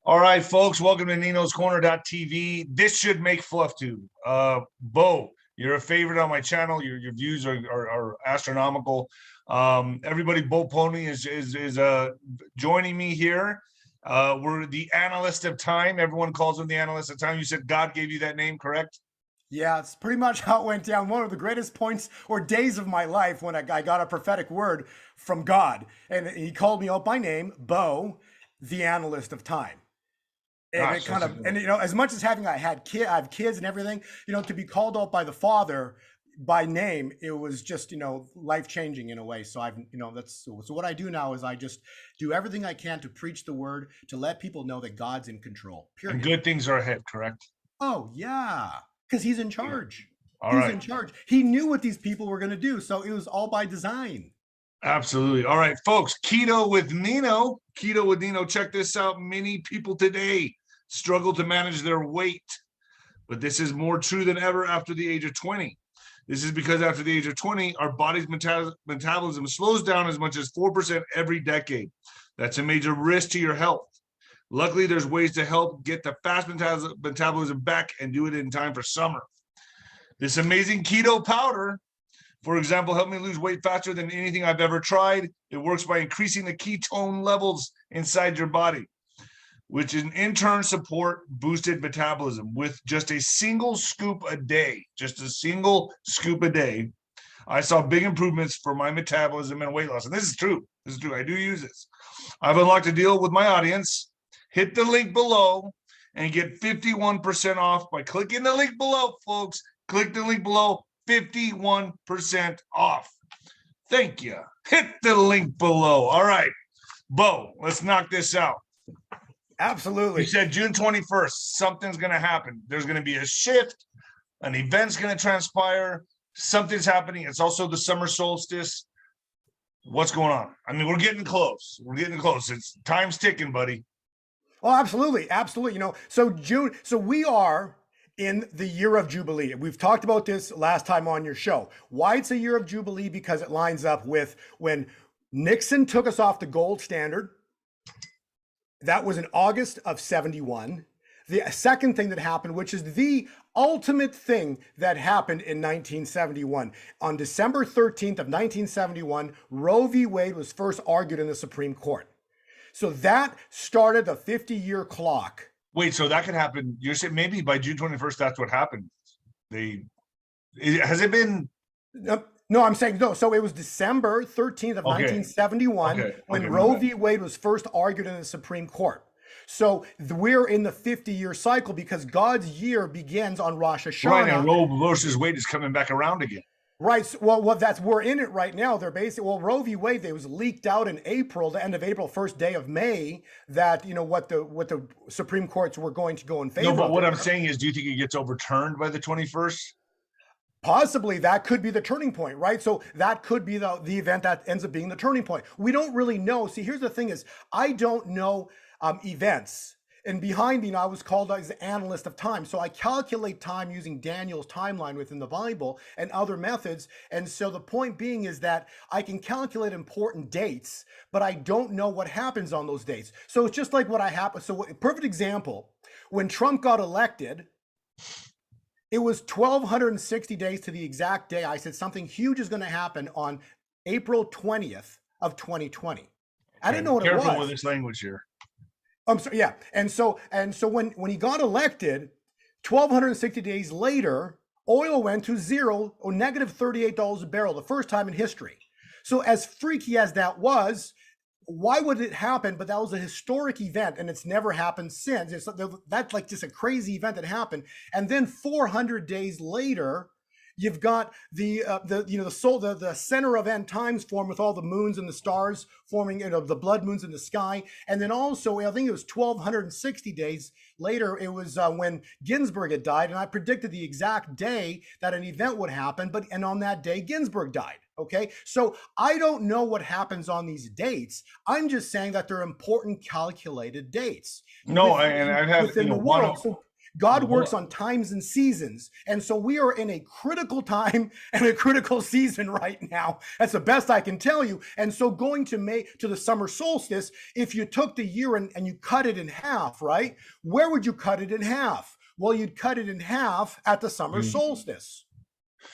All right, folks, welcome to Nino's Corner.tv. This should make fluff tube. Bo, you're a favorite on my channel. Your views are astronomical. Everybody, Bo Polny is joining me here. We're the analyst of time. Everyone calls him the analyst of time. You said God gave you that name, correct? Yeah, it's pretty much how it went down. One of the greatest points or days of my life when I got a prophetic word from God. And he called me out by name, Bo, the analyst of time. And it kind of, and as much as I have kids and everything, to be called out by the Father by name, it was just, life changing in a way. So so what I do now is I just do everything I can to preach the word, to let people know that God's in control. Period. And good things are ahead, correct? Oh, yeah. Because he's in charge. He's in charge. He knew what these people were going to do. So it was all by design. Absolutely. All right, folks. Keto with Nino. Keto with Nino. Check this out. Many people today struggle to manage their weight, but this is more true than ever after the age of 20. This is because after the age of 20, our body's metabolism slows down as much as 4% every decade. That's a major risk to your health. Luckily, there's ways to help get the fast metabolism back and do it in time for summer. This amazing keto powder, for example, helped me lose weight faster than anything I've ever tried. It works by increasing the ketone levels inside your body, which in turn support boosted metabolism. With just a single scoop a day, I saw big improvements for my metabolism and weight loss. And this is true. I do use this. I've unlocked a deal with my audience. Hit the link below and get 51% off by clicking the link below, folks. Click the link below, 51% off. Thank you. Hit the link below. All right, Bo, let's knock this out. Absolutely. You said June 21st, something's going to happen. There's going to be a shift. An event's going to transpire. Something's happening. It's also the summer solstice. What's going on? I mean, we're getting close. It's time's ticking, buddy. Oh, absolutely. Absolutely. So we are in the year of Jubilee. We've talked about this last time on your show. Why it's a year of Jubilee? Because it lines up with when Nixon took us off the gold standard. That was in August of 71. The second thing that happened, which is the ultimate thing that happened in 1971. On December 13th of 1971, Roe v. Wade was first argued in the Supreme Court. So that started the 50-year clock. Wait, so that could happen. You're saying maybe by June 21st, that's what happened. Has it been? No, I'm saying no. So it was December 13th of 1971 when Roe v. Wade was first argued in the Supreme Court. So we're in the 50-year cycle because God's year begins on Rosh Hashanah. Right, and Roe versus Wade is coming back around again. Right. So, we're in it right now. They're basically, Roe v. Wade, they was leaked out in April, the end of April, first day of May, that, what the Supreme Courts were going to go in favor of. No, but what I'm saying is, do you think it gets overturned by the 21st? Possibly that could be the turning point, right? So that could be the event that ends up being the turning point. We don't really know. See, here's the thing is, I don't know events. And behind me, I was called as the analyst of time. So I calculate time using Daniel's timeline within the Bible and other methods. And so the point being is that I can calculate important dates, but I don't know what happens on those dates. So it's just like what I happened. So perfect example, when Trump got elected, it was 1,260 days to the exact day. I said something huge is going to happen on April 20th of 2020. I didn't know what it was. Careful with this language here. I'm sorry, yeah. And so when he got elected, 1,260 days later, oil went to zero or negative $38 a barrel, the first time in history. So as freaky as that was, why would it happen? But that was a historic event, and it's never happened since. That's like just a crazy event that happened. And then 400 days later, you've got the center of end times form with all the moons and the stars forming, the blood moons in the sky. And then also, I think it was 1,260 days later, it was when Ginsburg had died. And I predicted the exact day that an event would happen. And on that day, Ginsburg died. Okay. So I don't know what happens on these dates. I'm just saying that they're important calculated dates. No, and I have within the world. So God works on times and seasons. And so we are in a critical time and a critical season right now. That's the best I can tell you. And so going to the summer solstice, if you took the year and you cut it in half, right? Where would you cut it in half? Well, you'd cut it in half at the summer solstice.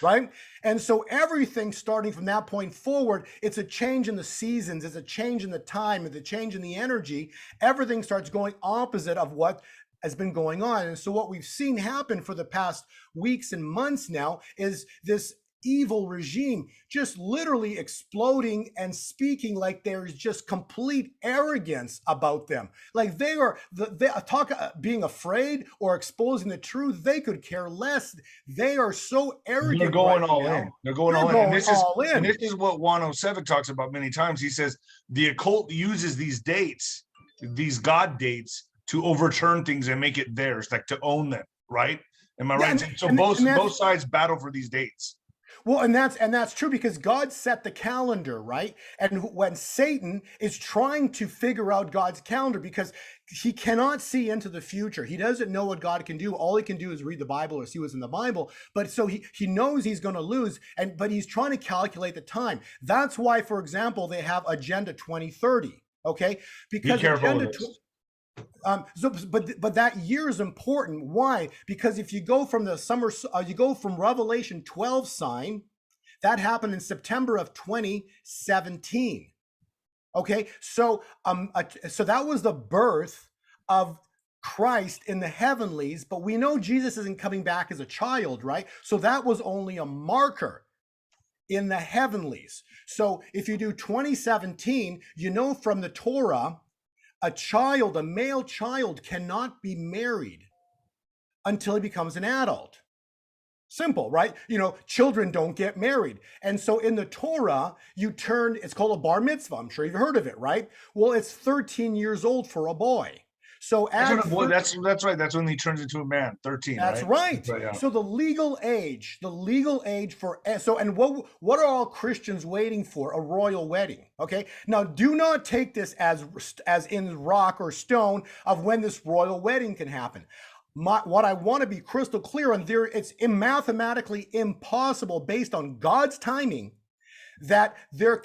Right? And so everything starting from that point forward, it's a change in the seasons, it's a change in the time, it's a change in the energy. Everything starts going opposite of what has been going on. And so what we've seen happen for the past weeks and months now is this evil regime just literally exploding and speaking like there's just complete arrogance about them. Like they being afraid or exposing the truth. They could care less. They are so arrogant. They're going all in. They're going all in. And this is what 107 talks about many times. He says the occult uses these dates, these God dates, to overturn things and make it theirs, like to own them. Right? Am I right? So both sides battle for these dates. Well, and that's true because God set the calendar, right? And when Satan is trying to figure out God's calendar because he cannot see into the future, he doesn't know what God can do. All he can do is read the Bible or see what's in the Bible. But so he knows he's going to lose, but he's trying to calculate the time. That's why, for example, they have Agenda 2030. Okay, because be careful Agenda. But that year is important. Why? Because if you go from you go from Revelation 12 sign, that happened in September of 2017. Okay, so so that was the birth of Christ in the heavenlies, but we know Jesus isn't coming back as a child, right? So that was only a marker in the heavenlies. So if you do 2017, you know from the Torah, a male child cannot be married until he becomes an adult. Simple, right? You know, children don't get married. And so in the Torah, it's called a bar mitzvah. I'm sure you've heard of it, right? Well, it's 13 years old for a boy. So that's right. That's when he turns into a man, 13. That's right. Yeah. So the legal age for and what are all Christians waiting for? A royal wedding. Okay. Now do not take this as in rock or stone of when this royal wedding can happen. What I want to be crystal clear on it's mathematically impossible based on God's timing that there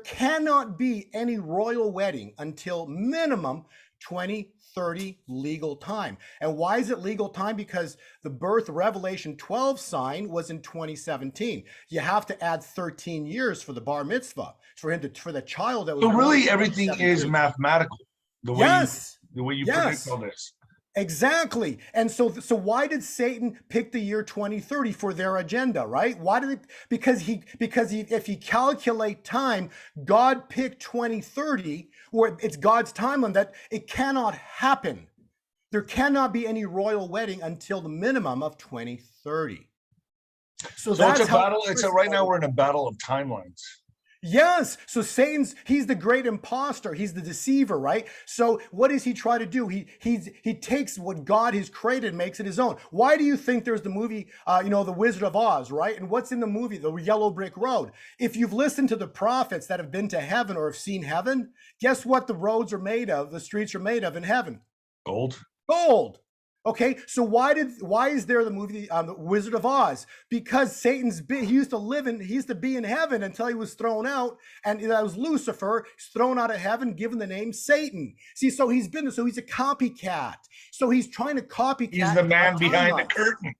cannot be any royal wedding until minimum 2030 legal time. And why is it legal time? Because the birth Revelation 12 sign was in 2017. You have to add 13 years for the bar mitzvah for the child that was. So really everything is mathematical. The way you predict all this. Exactly. And so why did Satan pick the year 2030 for their agenda, right? Why did it? Because if you calculate time, God picked 2030, where it's God's timeline that it cannot happen. There cannot be any royal wedding until the minimum of 2030. So that's it's a battle. Right now we're in a battle of timelines. Yes. So he's the great imposter. He's the deceiver, right? So what does he try to do? He takes what God has created and makes it his own. Why do you think there's the movie, The Wizard of Oz, right? And what's in the movie? The Yellow Brick Road. If you've listened to the prophets that have been to heaven or have seen heaven, guess what the roads are made of, the streets are made of in heaven? Gold. Okay, so why is there the movie The Wizard of Oz? Because he used to be in heaven until he was thrown out, and that was Lucifer. He's thrown out of heaven, given the name Satan. See, so he's a copycat. So he's trying to copycat. He's the man behind the curtain.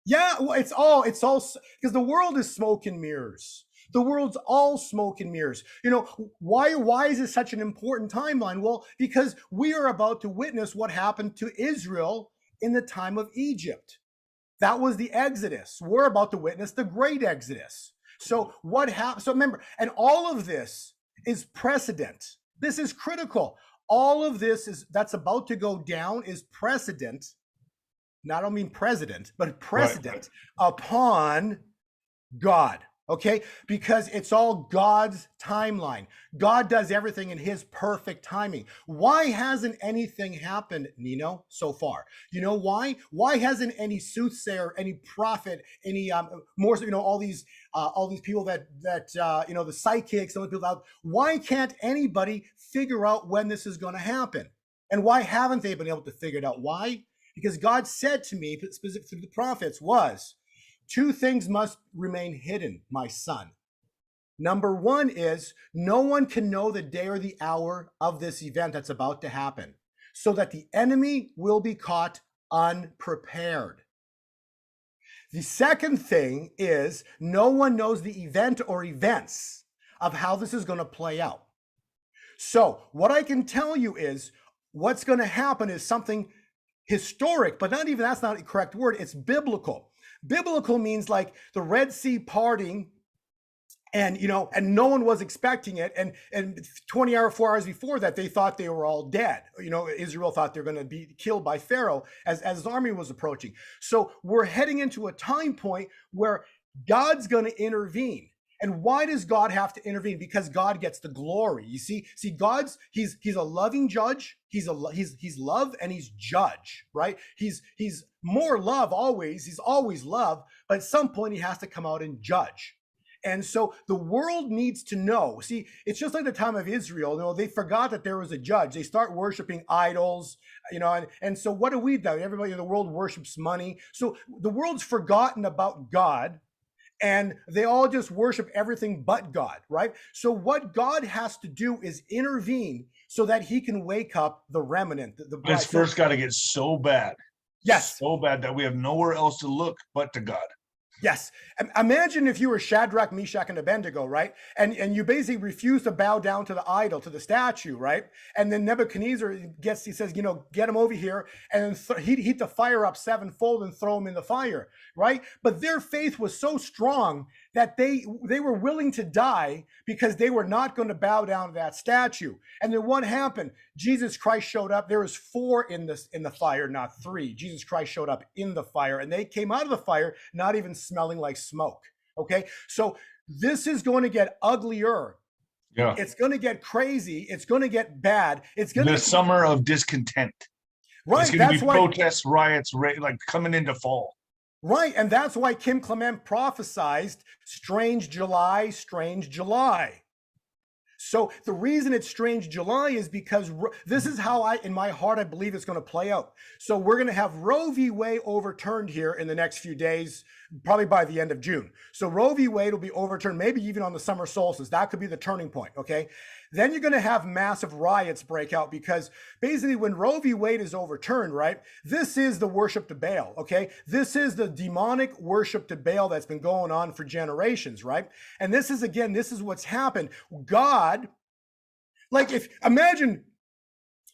Yeah, well, it's all because the world is smoke and mirrors. The world's all smoke and mirrors. You know, why is it such an important timeline? Well, because we are about to witness what happened to Israel in the time of Egypt. That was the Exodus. We're about to witness the great Exodus. So what happened? So remember, and all of this is precedent. This is critical. All of this that's about to go down is precedent. Now, I don't mean president, but precedent upon God. Okay, because it's all God's timeline. God does everything in his perfect timing. Why hasn't anything happened, Nino, so far? You know why? Why hasn't any soothsayer, any prophet, any all these people that the psychics, and people out? Why can't anybody figure out when this is going to happen? And why haven't they been able to figure it out? Why? because God said to me, specific to the prophets, was two things must remain hidden, my son. Number one is no one can know the day or the hour of this event that's about to happen, so that the enemy will be caught unprepared. The second thing is no one knows the event or events of how this is going to play out. So what I can tell you is what's going to happen is something historic, but not even, that's not a correct word. It's biblical. Biblical means like the Red Sea parting, and and no one was expecting it. And 4 hours before that, they thought they were all dead. Israel thought they're going to be killed by Pharaoh as his army was approaching. So we're heading into a time point where God's going to intervene. And why does God have to intervene? Because God gets the glory. You see, he's a loving judge. He's love, and he's judge, right? He's more love always. He's always love, but at some point he has to come out and judge. And so the world needs to know. See, it's just like the time of Israel. They forgot that there was a judge. They start worshiping idols, and so what do we do? Everybody in the world worships money. So the world's forgotten about God, and they all just worship everything but God, right? So what God has to do is intervene so that he can wake up the remnant. It's first got to get so bad. Yes. So bad that we have nowhere else to look but to God. Yes. Imagine if you were Shadrach, Meshach, and Abednego, right? And you basically refuse to bow down to the idol, to the statue, right? And then Nebuchadnezzar he says, get him over here, and he'd heat the fire up sevenfold and throw him in the fire, right? But their faith was so strong that they were willing to die because they were not going to bow down to that statue. And then what happened? Jesus Christ showed up. There was 4 in the fire, not 3. Jesus Christ showed up in the fire, and they came out of the fire not even smelling like smoke. Okay, so this is going to get uglier. Yeah, it's going to get crazy. It's going to get bad. It's going to the summer of discontent. Right, it's going to be protests, riots, like coming into fall. Right, and that's why Kim Clement prophesied strange July, strange July. So the reason it's strange July is because this is how in my heart, I believe it's going to play out. So we're going to have Roe v. Wade overturned here in the next few days, probably by the end of June. So Roe v. Wade will be overturned, maybe even on the summer solstice. That could be the turning point, okay? Then you're going to have massive riots break out because basically when Roe v. Wade is overturned, right, this is the worship to Baal, okay? This is the demonic worship to Baal that's been going on for generations, right? And this is what's happened. God, imagine,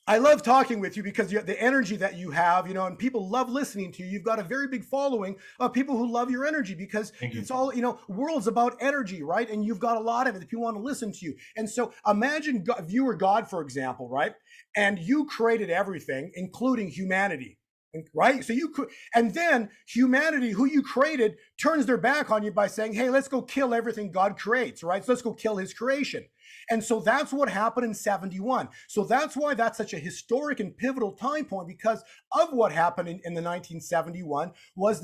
I love talking with you because the energy that you have, and people love listening to you. You've got a very big following of people who love your energy because it's all, world's about energy, right? And you've got a lot of it that people want to listen to you. And so imagine if you were God, for example, right? And you created everything, including humanity, right? So you could, and then humanity, who you created, turns their back on you by saying, hey, let's go kill everything God creates, right? So let's go kill his creation. And so that's what happened in 71. So that's why that's such a historic and pivotal time point, because of what happened in the 1971 was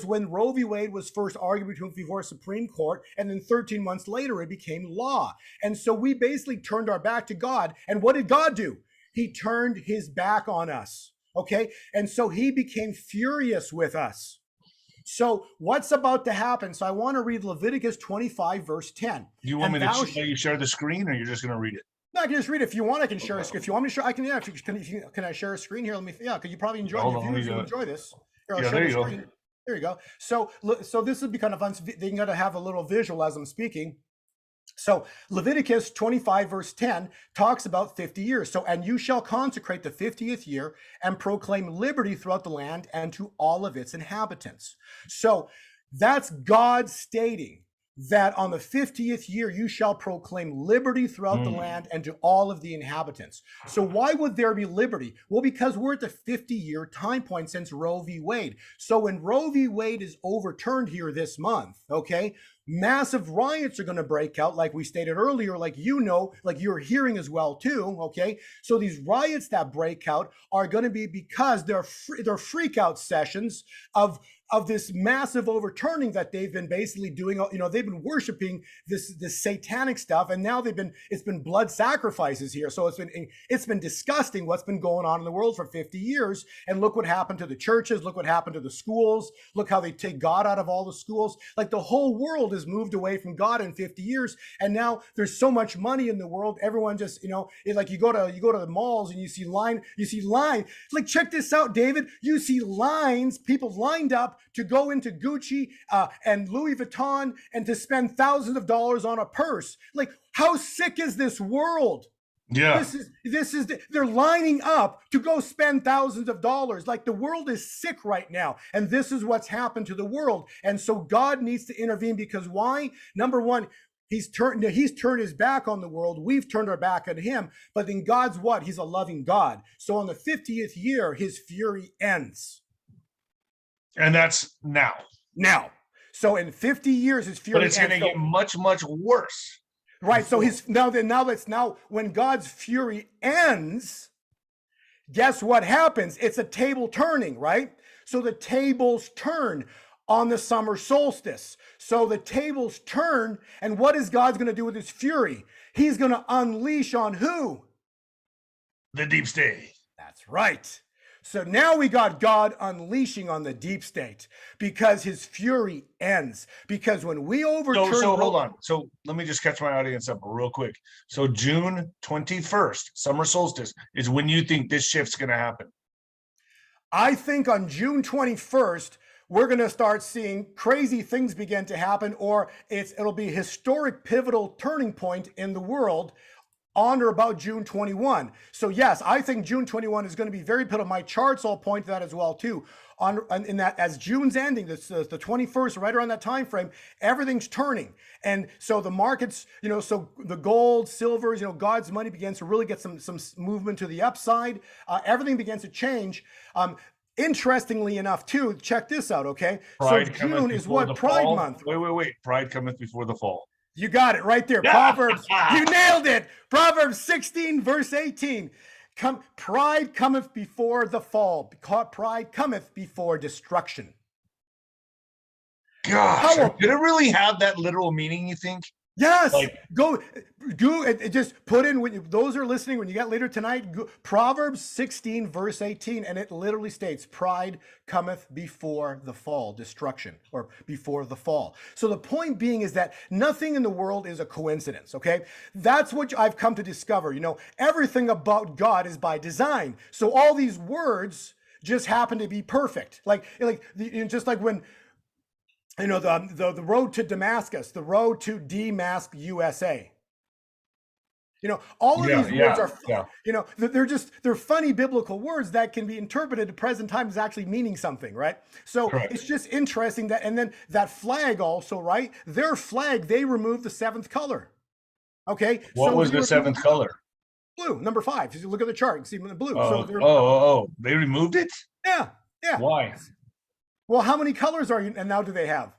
when Roe v. Wade was first argued before Supreme Court, and then 13 months later it became law. And so we basically turned our back to God. And what did God do? He turned his back on us. Okay. And so he became furious with us. So what's about to happen? So I want to read Leviticus 25, verse 10. Do you want me to share the screen, or you're just going to read it? No, I can just read it. If you want, I can share it. If you want me to share, I can. Yeah. Can I share a screen here? Let me. Yeah, because you probably enjoy it. You enjoy this. Here, yeah, there you go. There you go. So this would be kind of fun. They're going to have a little visual as I'm speaking. So Leviticus 25 verse 10 talks about 50 years. So, and you shall consecrate the 50th year and proclaim liberty throughout the land and to all of its inhabitants. So that's God stating that on the 50th year, you shall proclaim liberty throughout the land and to all of the inhabitants. So why would there be liberty? Well, because we're at the 50-year time point since Roe v. Wade. So when Roe v. Wade is overturned here this month, okay, Massive riots are going to break out, like we stated earlier, like like you're hearing as well too. Okay, so these riots that break out are going to be because they're freak out sessions of this massive overturning that they've been basically doing. They've been worshiping this satanic stuff, and now it's been blood sacrifices here. So it's been disgusting what's been going on in the world for 50 years. And look what happened to the churches. Look what happened to the schools. Look how they take God out of all the schools. Like the whole world has moved away from God in 50 years, and now there's so much money in the world. Everyone just it's like you go to the malls and you see line. Like, check this out, David. You see lines, people lined up to go into Gucci and Louis Vuitton and to spend thousands of dollars on a purse. Like, how sick is this world? Yeah. They're lining up to go spend thousands of dollars. Like, the world is sick right now. And this is what's happened to the world. And so God needs to intervene, because why? Number one, He's turned his back on the world. We've turned our back on him. But then God's what? He's a loving God. So on the 50th year, his fury ends. And that's now. Now. So in 50 years, his fury ends. But it's going to get much, much worse. Right. So now when God's fury ends, guess what happens? It's a table turning, right? So the tables turn on the summer solstice. So the tables turn, and what is God's going to do with his fury? He's going to unleash on who? The deep state. That's right. So now we got God unleashing on the deep state, because his fury ends. Because when we overturn... So hold on. So let me just catch my audience up real quick. So June 21st, summer solstice, is when you think this shift's going to happen. I think on June 21st, we're going to start seeing crazy things begin to happen, or it'll be a historic pivotal turning point in the world on or about June 21. So yes, I think June 21 is going to be very pivotal. My charts all point to that as well too. In that, as June's ending, the 21st, right around that time frame, everything's turning. And so the markets, so the gold, silvers, God's money begins to really get some movement to the upside. Everything begins to change. Interestingly enough, too, check this out, okay? Pride, so June is what? Pride fall. month. Wait. Pride cometh before the fall. You got it right there. Proverbs, you nailed it. Proverbs 16, verse 18. Pride cometh before the fall. Pride cometh before destruction. Gosh, did it really have that literal meaning, you think? Yes. Go do it. Just put in, when those are listening, when you get later tonight, Proverbs 16, verse 18, and it literally states, pride cometh before the fall, destruction, or before the fall. So the point being is that nothing in the world is a coincidence, okay? That's what I've come to discover. Everything about God is by design. So all these words just happen to be perfect. Just like when... the road to Damascus, the road to Damask, USA. All of these words are, they're funny biblical words that can be interpreted at present time as actually meaning something, right? So Correct. It's just interesting that, and then that flag also, right? Their flag, they removed the seventh color. Okay. What was the seventh color? Blue, number 5. If you look at the chart, you can see them in the blue. They removed it? Yeah. Why? Well, how many colors and now do they have?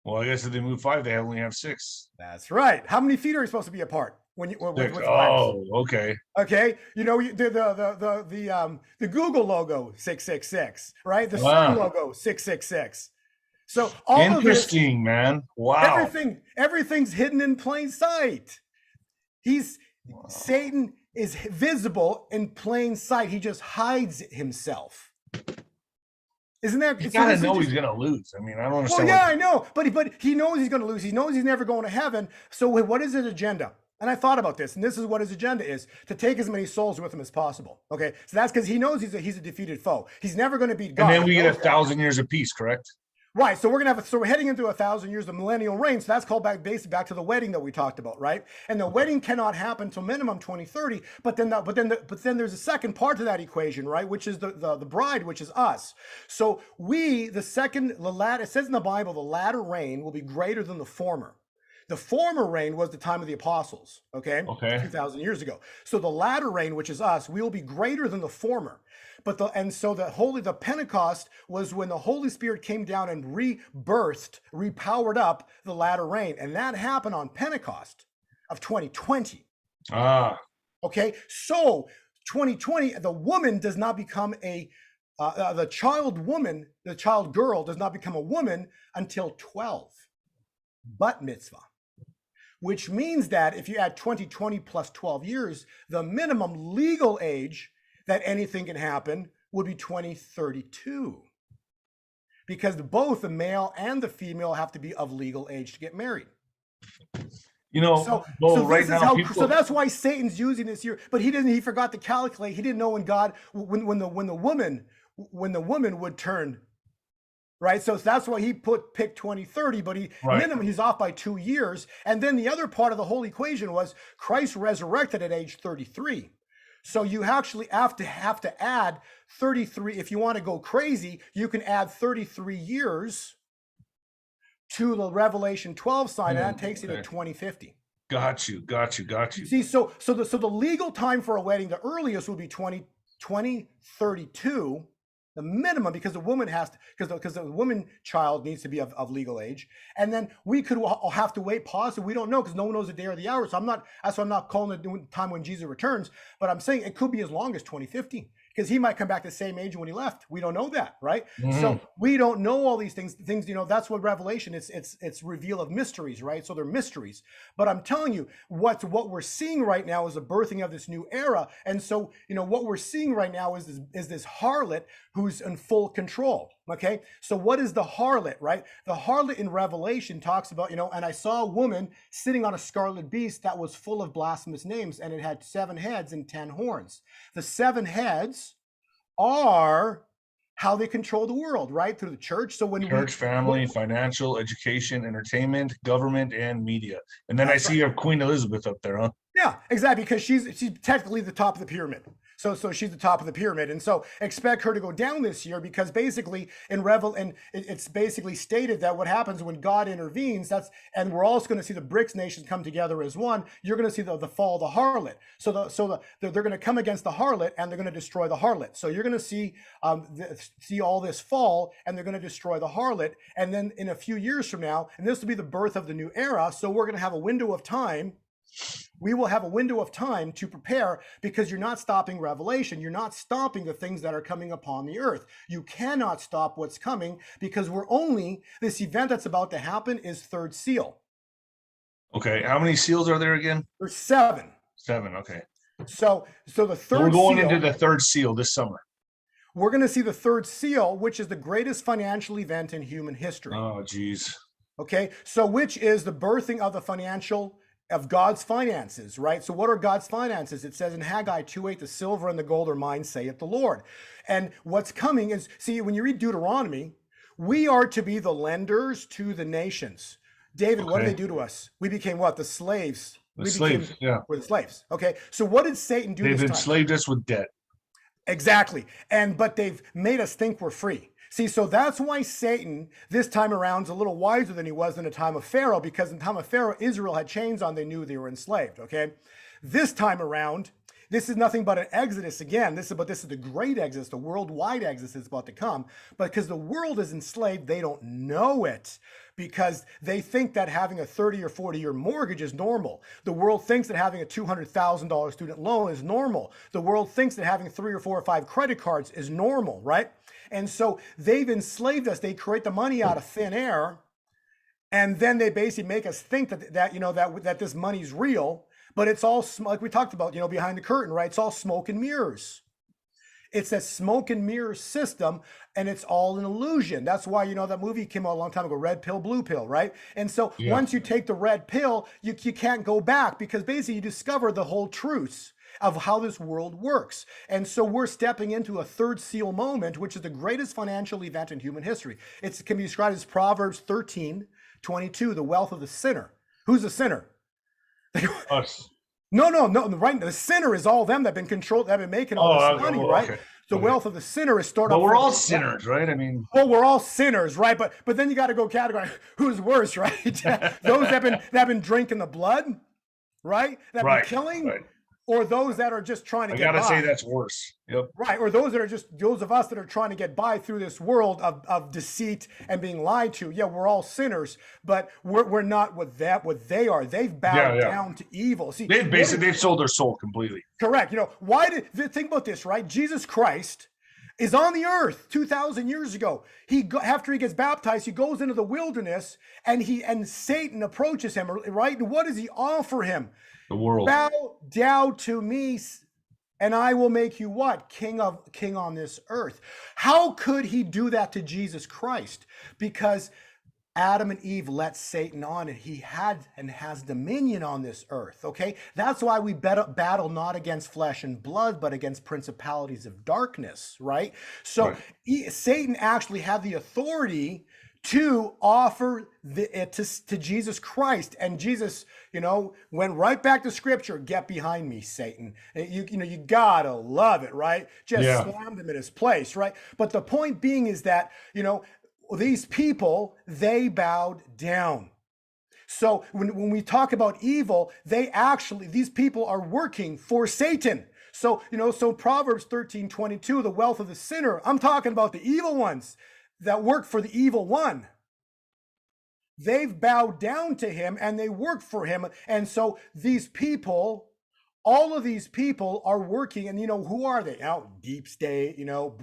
Well, I guess if they move 5, they only have 6. That's right. How many feet are you supposed to be apart with okay. Okay. The Google logo 666, right? The CERN logo 666. So all interesting, of this, man. Wow. Everything's hidden in plain sight. Satan is visible in plain sight. He just hides himself. Isn't that? You gotta know he's gonna lose. I mean, I don't understand. Well, yeah, I know, but he knows he's gonna lose. He knows he's never going to heaven. So what is his agenda? And I thought about this, and this is what his agenda is: to take as many souls with him as possible. Okay, so that's because he knows he's a defeated foe. He's never going to beat God. And then we get 1,000 years of peace, correct? Right. So we're heading into 1,000 years of millennial reign. So that's called back to the wedding that we talked about, right? And the wedding cannot happen until minimum 2030. But then there's a second part to that equation, right? Which is the bride, which is us. So it says in the Bible, the latter rain will be greater than the former. The former rain was the time of the apostles, okay? Okay. 2,000 years ago. So the latter rain, which is us, we will be greater than the former. So the Pentecost was when the Holy Spirit came down and rebirthed, repowered up the latter rain. And that happened on Pentecost of 2020. Ah. Okay. So 2020, the woman does not become the child girl does not become a woman until 12, bat mitzvah, which means that if you add 2020 plus 12 years, the minimum legal age that anything can happen would be 2032, because both the male and the female have to be of legal age to get married. So right now, so that's why Satan's using this year, but he forgot to calculate. He didn't know when the woman would turn, right? So that's why he picked 2030, but minimum he's off by 2 years. And then the other part of the whole equation was Christ resurrected at age 33. So you actually have to add 33. If you want to go crazy, you can add 33 years to the Revelation 12 sign, and that takes you to 2050. Got you. See, so the legal time for a wedding, the earliest would be 2032, the minimum, because the woman because the woman child needs to be of legal age. And then we could have to wait, possibly, we don't know, because no one knows the day or the hour. So that's why I'm not calling the time when Jesus returns, but I'm saying it could be as long as 2050. Because he might come back the same age when he left. We don't know that, right? Mm-hmm. So we don't know all these things. That's what Revelation is. It's reveal of mysteries, right? So they're mysteries. But I'm telling you, what we're seeing right now is the birthing of this new era. And so, what we're seeing right now is this harlot who's in full control. Okay. So what is the harlot, right? The harlot in Revelation talks about, and I saw a woman sitting on a scarlet beast that was full of blasphemous names, and it had 7 heads and 10 horns. The 7 heads are how they control the world, right? Through the church. So church, family, financial, education, entertainment, government, and media. And then I see your Queen Elizabeth up there, huh? Yeah, exactly, because she's technically the top of the pyramid. So she's the top of the pyramid, and so expect her to go down this year, because basically it's basically stated that what happens when God intervenes, and we're also going to see the BRICS nations come together as one. You're going to see the fall of the harlot. They're going to come against the harlot, and they're going to destroy the harlot. So you're going to see all this fall, and they're going to destroy the harlot. And then in a few years from now, and this will be the birth of the new era. So we're going to have a window of time. We will have a window of time to prepare, because you're not stopping Revelation. You're not stopping the things that are coming upon the earth. You cannot stop what's coming, because this event that's about to happen is third seal. Okay. How many seals are there again? There's 7. 7. Okay. So the third we're going into the third seal this summer. We're going to see the third seal, which is the greatest financial event in human history. Oh, geez. Okay. So which is the birthing of God's finances, right? So what are God's finances? It says in Haggai 2:8, the silver and the gold are mine, saith the Lord. And what's coming is, see, when you read Deuteronomy, we are to be the lenders to the nations. David, What did they do to us? We became what? The slaves. We're the slaves. Okay. So what did Satan do? They've enslaved us with debt. Exactly. But they've made us think we're free. See, so that's why Satan this time around is a little wiser than he was in the time of Pharaoh, because in the time of Pharaoh, Israel had chains on. They knew they were enslaved, okay? This time around, this is nothing but an exodus again. This is the great exodus, the worldwide exodus is about to come. But because the world is enslaved, they don't know it, because they think that having a 30 or 40-year mortgage is normal. The world thinks that having a $200,000 student loan is normal. The world thinks that having 3 or 4 or 5 credit cards is normal, right? And so they've enslaved us. They create the money out of thin air, and then they basically make us think that this money's real, but it's all, like we talked about, behind the curtain, right? It's all smoke and mirrors. It's a smoke and mirror system, and it's all an illusion. That's why, that movie came out a long time ago, Red Pill, Blue Pill, right? And so once you take the red pill, you can't go back, because basically you discover the whole truth of how this world works. And so we're stepping into a third seal moment, which is the greatest financial event in human history. It can be described as Proverbs 13:22, the wealth of the sinner. Who's the sinner? Us. No, right. The sinner is all them that have been controlled, that have been making all this money, right? Okay. The Okay. wealth of the sinner is stored But up. we're for all the- sinners, right? I mean, Well, we're all sinners, right? But then you got to go categorize who's worse, right? Those that have been drinking the blood, right? That have right, been killing, right. or those that are just trying to I get gotta say by. that's worse. Yep. Right, or those that are just those of us that are trying to get by through this world of deceit and being lied to. Yeah, we're all sinners, but we're not what they are. They've bowed down to evil. See, They've sold their soul completely. correct. You know, think about this, right? Jesus Christ is on the earth 2,000 years ago. After he gets baptized, he goes into the wilderness and Satan approaches him, right? And what does he offer him? The world. Bow down to me, and I will make you what? King on this earth. How could he do that to Jesus Christ? Because Adam and Eve let Satan on, and he had and has dominion on this earth, okay? That's why we battle not against flesh and blood, but against principalities of darkness, right? So Satan actually had the authority to offer it to Jesus Christ. And Jesus, went right back to scripture. Get behind me, Satan. You gotta love it, right? Just slammed him in his place, right? But the point being is that, these people, they bowed down. So when we talk about evil, these people are working for Satan. So, so Proverbs 13:22, the wealth of the sinner, I'm talking about the evil ones that work for the evil one. They've bowed down to him and they work for him. And so these people, all of these people are working, and who are they? Deep state,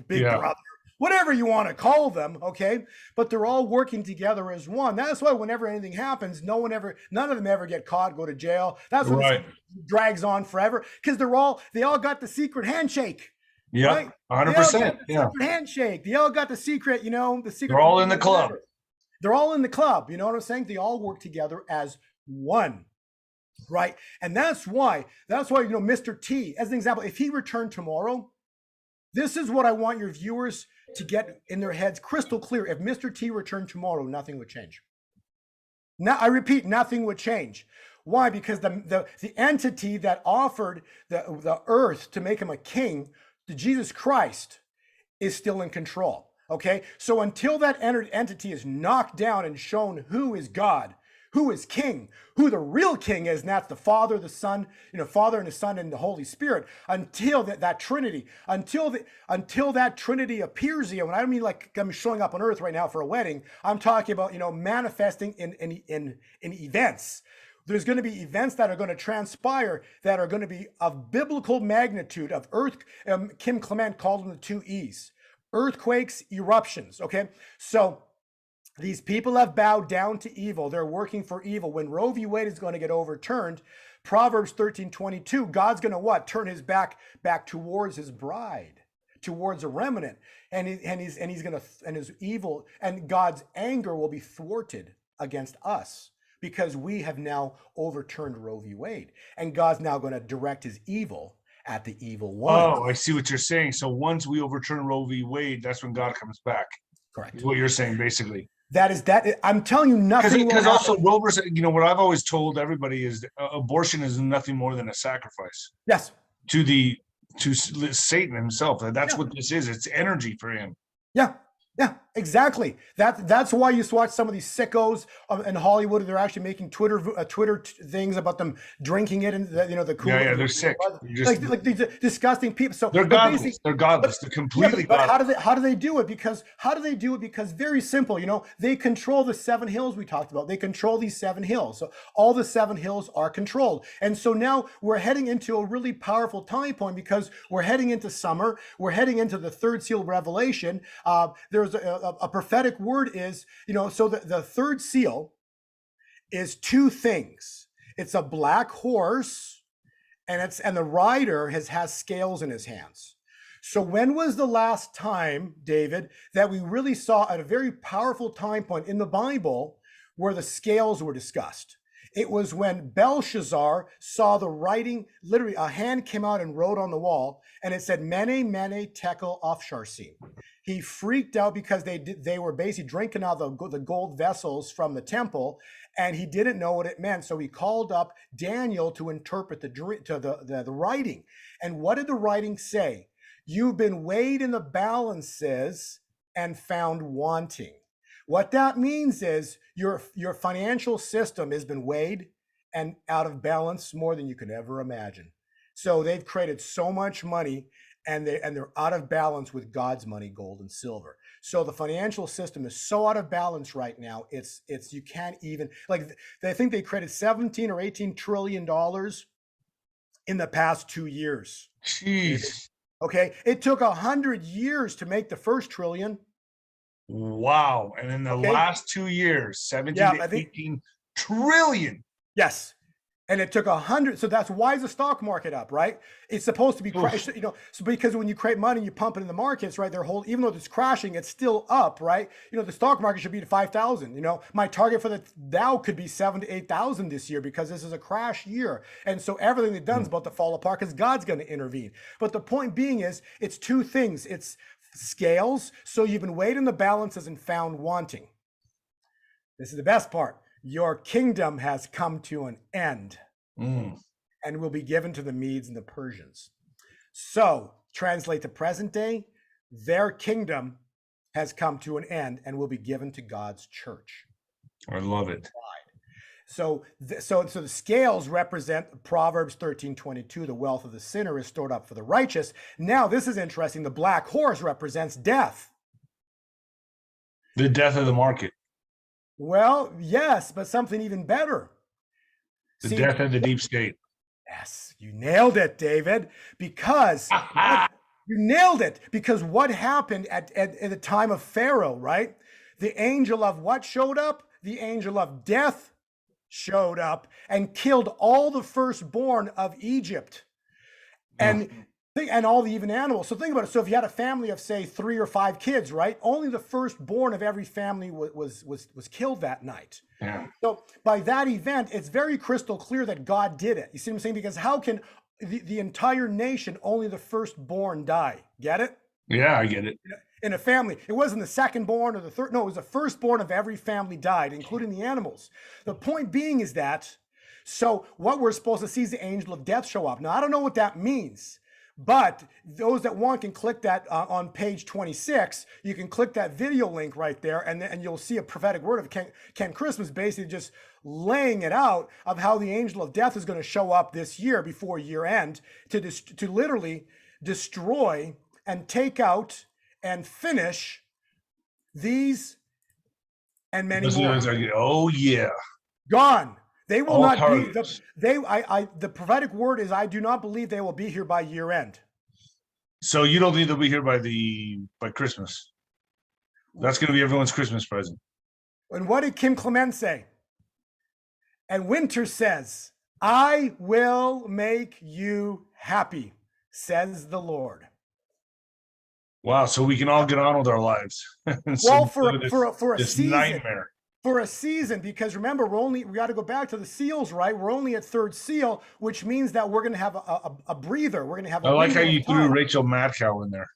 big brother, whatever you want to call them, okay? But they're all working together as one. That's why whenever anything happens, none of them ever get caught, go to jail. That's why it drags on forever, because they all got the secret handshake. Yeah, right? 100%. Yeah, secret handshake. They all got the secret. The secret. They're all in the club. They're all in the club. You know what I'm saying? They all work together as one, right? And that's why Mr. T, as an example, if he returned tomorrow, this is what I want your viewers to get in their heads crystal clear. If Mr. T returned tomorrow, nothing would change. Now, I repeat, nothing would change. Why? Because the entity that offered the earth to make him a king, Jesus Christ, is still in control. Okay, so until that entity is knocked down and shown who is God, who is king, who the real king is, and that's the Father, the Son, Father and the Son and the Holy Spirit, until that Trinity, until that Trinity appears here. And I don't mean like I'm showing up on earth right now for a wedding. I'm talking about manifesting in events. There's going to be events that are going to transpire that are going to be of biblical magnitude, of earth. Kim Clement called them the 2 E's. Earthquakes, eruptions, okay? So these people have bowed down to evil. They're working for evil. When Roe v. Wade is going to get overturned, Proverbs 13:22, God's going to what? Turn his back towards his bride, towards a remnant. And he's going to, and his evil, and God's anger will be thwarted against us because we have now overturned Roe v. Wade. And God's now going to direct his evil at the evil one. Oh, I see what you're saying. So once we overturn Roe v. Wade, that's when God comes back. Correct. Is what you're saying, basically. I'm telling you, nothing. Because also Roe versus, what I've always told everybody is abortion is nothing more than a sacrifice. Yes. To Satan himself. That's what this is. It's energy for him. Yeah, exactly. That's why you watch some of these sickos in Hollywood. They're actually making Twitter things about them drinking it, and the cool. Yeah, they're sick. Like these disgusting people. So they're godless. They're godless. They're completely godless. But how do they do it? Because very simple. They control the 7 hills we talked about. They control these 7 hills. So all the 7 hills are controlled. And so now we're heading into a really powerful time point because we're heading into summer. We're heading into the 3rd seal of Revelation. There's a prophetic word is, so the 3rd seal is 2 things. It's a black horse, and the rider has scales in his hands. So when was the last time, David, that we really saw at a very powerful time point in the Bible where the scales were discussed? It was when Belshazzar saw the writing, literally a hand came out and wrote on the wall, and it said, Mene, Mene, Tekel, Upharsin. He freaked out because they were basically drinking out the gold vessels from the temple, and he didn't know what it meant. So he called up Daniel to interpret the writing. And what did the writing say? You've been weighed in the balances and found wanting. What that means is your financial system has been weighed and out of balance more than you could ever imagine. So they've created so much money, and they're out of balance with God's money, gold and silver. So the financial system is so out of balance right now. It's you can't even, like, they think they created 17 or 18 trillion dollars in the past 2 years. Jeez. Okay, it took 100 years to make the first trillion. Wow. And in the last 2 years, 17 to 18 trillion. Yes. And it took 100. So that's why is the stock market up, right? It's supposed to be, so because when you create money, you pump it in the markets, right? Even though it's crashing, it's still up, right? The stock market should be to 5,000. My target for the Dow could be 7,000 to 8,000 this year, because this is a crash year. And so everything they've done is about to fall apart, because God's going to intervene. But the point being is, it's two things. It's scales. So you've been weighed in the balances and found wanting. This is the best part. Your kingdom has come to an end and will be given to the Medes and the Persians. So, translate to present day, their kingdom has come to an end and will be given to God's church. I love it. So the scales represent Proverbs 13:22. The wealth of the sinner is stored up for the righteous. Now, this is interesting. The black horse represents death. The death of the market. Well, yes, but something even better. The death of the deep state. Yes, you nailed it, David. Because you nailed it. Because what happened at the time of Pharaoh, right? The angel of what showed up? The angel of death showed up and killed all the firstborn of Egypt. And all the even animals. So think about it. So if you had a family of, say, 3 or 5 kids, right? Only the firstborn of every family was killed that night. Yeah. So by that event, it's very crystal clear that God did it. You see what I'm saying? Because how can the entire nation, only the firstborn die? Get it? Yeah, I get it. In a family, it wasn't the secondborn or the third. No, it was the firstborn of every family died, including the animals. The point being is that, so what we're supposed to see is the angel of death show up. Now, I don't know what that means. But those that want can click that on page 26. You can click that video link right there, and you'll see a prophetic word of Ken Christmas basically just laying it out of how the angel of death is going to show up this year before year end to literally destroy and take out and finish these and many more. Oh yeah, gone. They will not be. The prophetic word is, I do not believe they will be here by year end. So you don't think they'll be here by Christmas? That's going to be everyone's Christmas present. And what did Kim Clement say? And Winter says, "I will make you happy," says the Lord. Wow! So we can all get on with our lives. Well, for a season. Nightmare. For a season, because remember, we got to go back to the seals, right? We're only at 3rd seal, which means that we're going to have a breather. We're going to have. I like how you threw Rachel Madcow in there.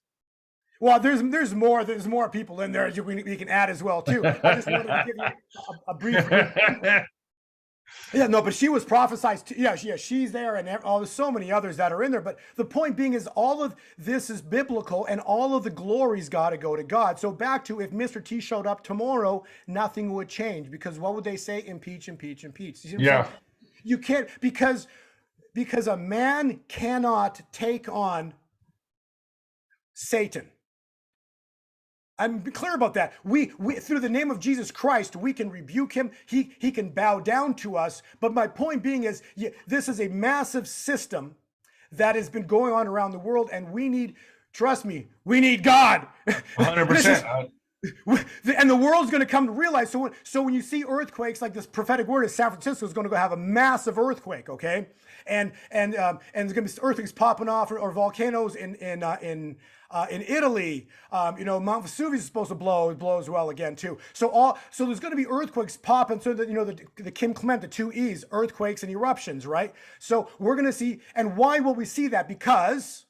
Well, there's more people in there we can add as well too. I just wanted to give you a brief. Yeah, no, but she was prophesied to, yeah, she's there, and there's so many others that are in there. But the point being is, all of this is biblical, and all of the glory's got to go to God. So back to, if Mr. T showed up tomorrow, nothing would change, because what would they say? Impeach, impeach, impeach. You see what I'm saying? You can't, because a man cannot take on Satan. I'm clear about that. We through the name of Jesus Christ, we can rebuke him. He can bow down to us. But my point being is, this is a massive system that has been going on around the world, and we need, trust me, we need God. 100%. And the world's going to come to realize. So when you see earthquakes, like this prophetic word is, San Francisco is going to go have a massive earthquake, okay? And there's going to be earthquakes popping off, or volcanoes in Italy. Mount Vesuvius is supposed to blow as well again too. So there's going to be earthquakes popping. So that the Kim Clement, the 2 E's, earthquakes and eruptions, right? So we're going to see. And why will we see that? Because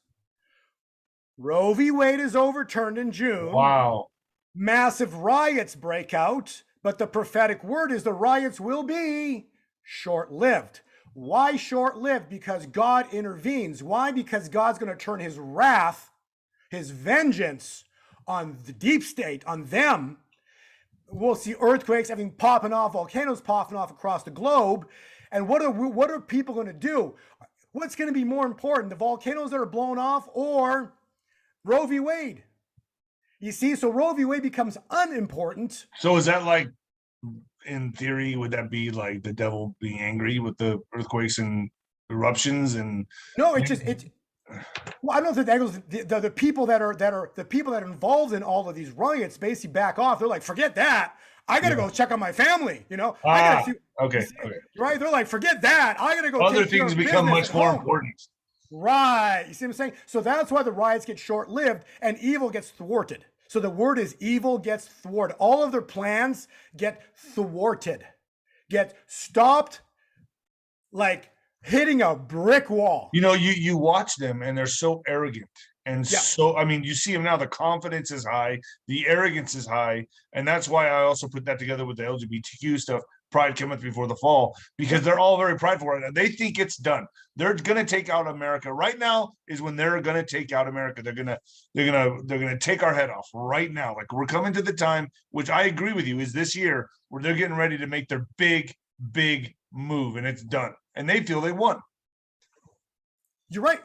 Roe v. Wade is overturned in June. Wow. Massive riots break out, but the prophetic word is the riots will be short-lived. Why short-lived? Because God intervenes. Why? Because God's going to turn his wrath his vengeance on the deep state, on them. We'll see earthquakes popping off, volcanoes popping off across the globe. And what are people going to do? What's going to be more important, the volcanoes that are blown off or Roe v. Wade? You see, so Roe v. Wade becomes unimportant. So is that like, in theory, would that be like the devil being angry with the earthquakes and eruptions? And no, well, I don't think that goes. The people that are the people that are involved in all of these riots basically back off. They're like, forget that. I gotta go check on my family. I gotta see, okay. Right? They're like, forget that. I gotta go. Other things become much more important. Right. You see what I'm saying? So that's why the riots get short-lived and evil gets thwarted. So the word is evil gets thwarted. All of their plans get thwarted, get stopped, like hitting a brick wall. You watch them and they're so arrogant. And so, I mean, you see them now, the confidence is high, the arrogance is high. And that's why I also put that together with the LGBTQ stuff. Pride cometh before the fall, because they're all very prideful right now. They think it's done. They're going to take out America. Right now is when they're going to take out America. They're going to take our head off right now. Like, we're coming to the time, which I agree with you, is this year where they're getting ready to make their big move, and it's done. And they feel they won. You're right.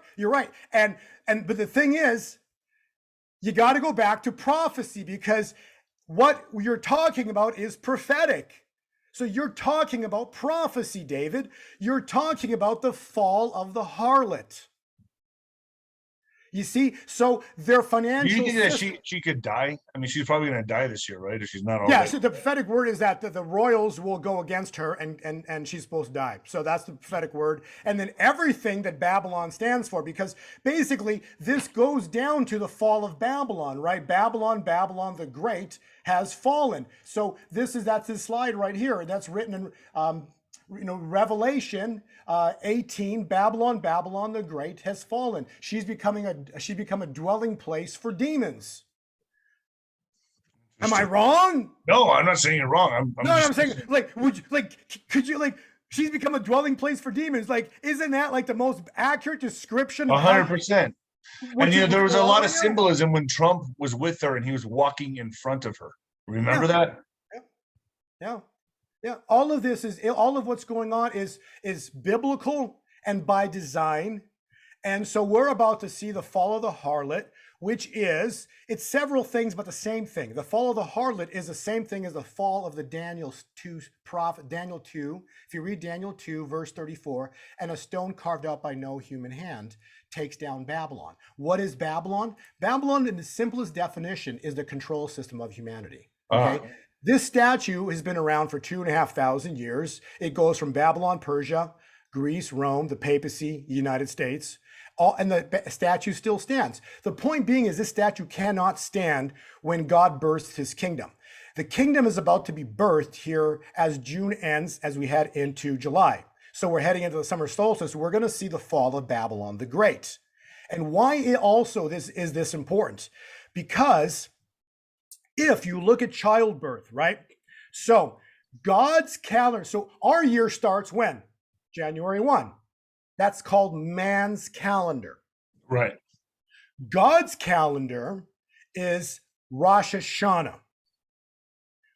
But the thing is, you got to go back to prophecy, because what you're talking about is prophetic. So you're talking about prophecy, David. You're talking about the fall of the harlot. You see, so their financial. Do you think that she could die? I mean, she's probably going to die this year, right? If she's not already. Yeah. So the prophetic word is that the royals will go against her, and she's supposed to die. So that's the prophetic word. And then everything that Babylon stands for, because basically this goes down to the fall of Babylon, right? Babylon the Great has fallen. So that's this slide right here. That's written in Revelation 18. Babylon the Great has fallen. She's become a dwelling place for demons. Am I wrong? No, I'm not saying you're wrong. I'm saying, could you she's become a dwelling place for demons? Like, isn't that like the most accurate description? 100%. And there was a lot of symbolism when Trump was with her and he was walking in front of her. Remember that? Yeah. All of what's going on is biblical and by design. And so we're about to see the fall of the harlot, which it's several things, but the same thing. The fall of the harlot is the same thing as the fall of the Daniel 2 prophet, Daniel 2. If you read Daniel 2, verse 34, and a stone carved out by no human hand takes down Babylon. What is Babylon? Babylon, in the simplest definition, is the control system of humanity. Okay. This statue has been around for 2,500 years. It goes from Babylon, Persia, Greece, Rome, the papacy, the United States, and the statue still stands. The point being is this statue cannot stand when God births his kingdom. The kingdom is about to be birthed here as June ends, as we head into July. So we're heading into the summer solstice. We're going to see the fall of Babylon the Great. And why is this important? Because if you look at childbirth, right? So God's calendar, so our year starts when? January 1. That's called man's calendar. Right. God's calendar is Rosh Hashanah.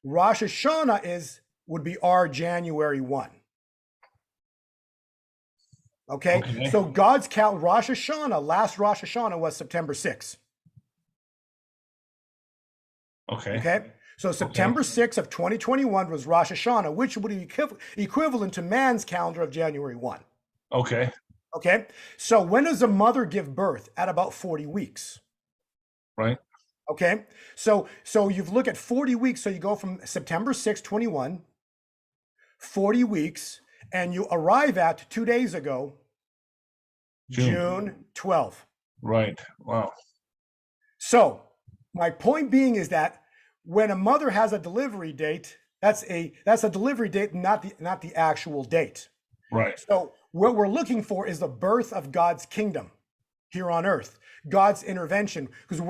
Rosh Hashanah would be our January 1. Okay? So God's calendar, Rosh Hashanah, last Rosh Hashanah was September 6th. Okay. So September 6th of 2021 was Rosh Hashanah, which would be equivalent to man's calendar of January 1. Okay. So when does a mother give birth? At about 40 weeks. Right. Okay. So you look at 40 weeks. So you go from September 6th, 21, 40 weeks, and you arrive at 2 days ago, June 12th. Right. Wow. So my point being is that when a mother has a delivery date, that's a delivery date, not the actual date. Right. So what we're looking for is the birth of God's kingdom here on earth, God's intervention, because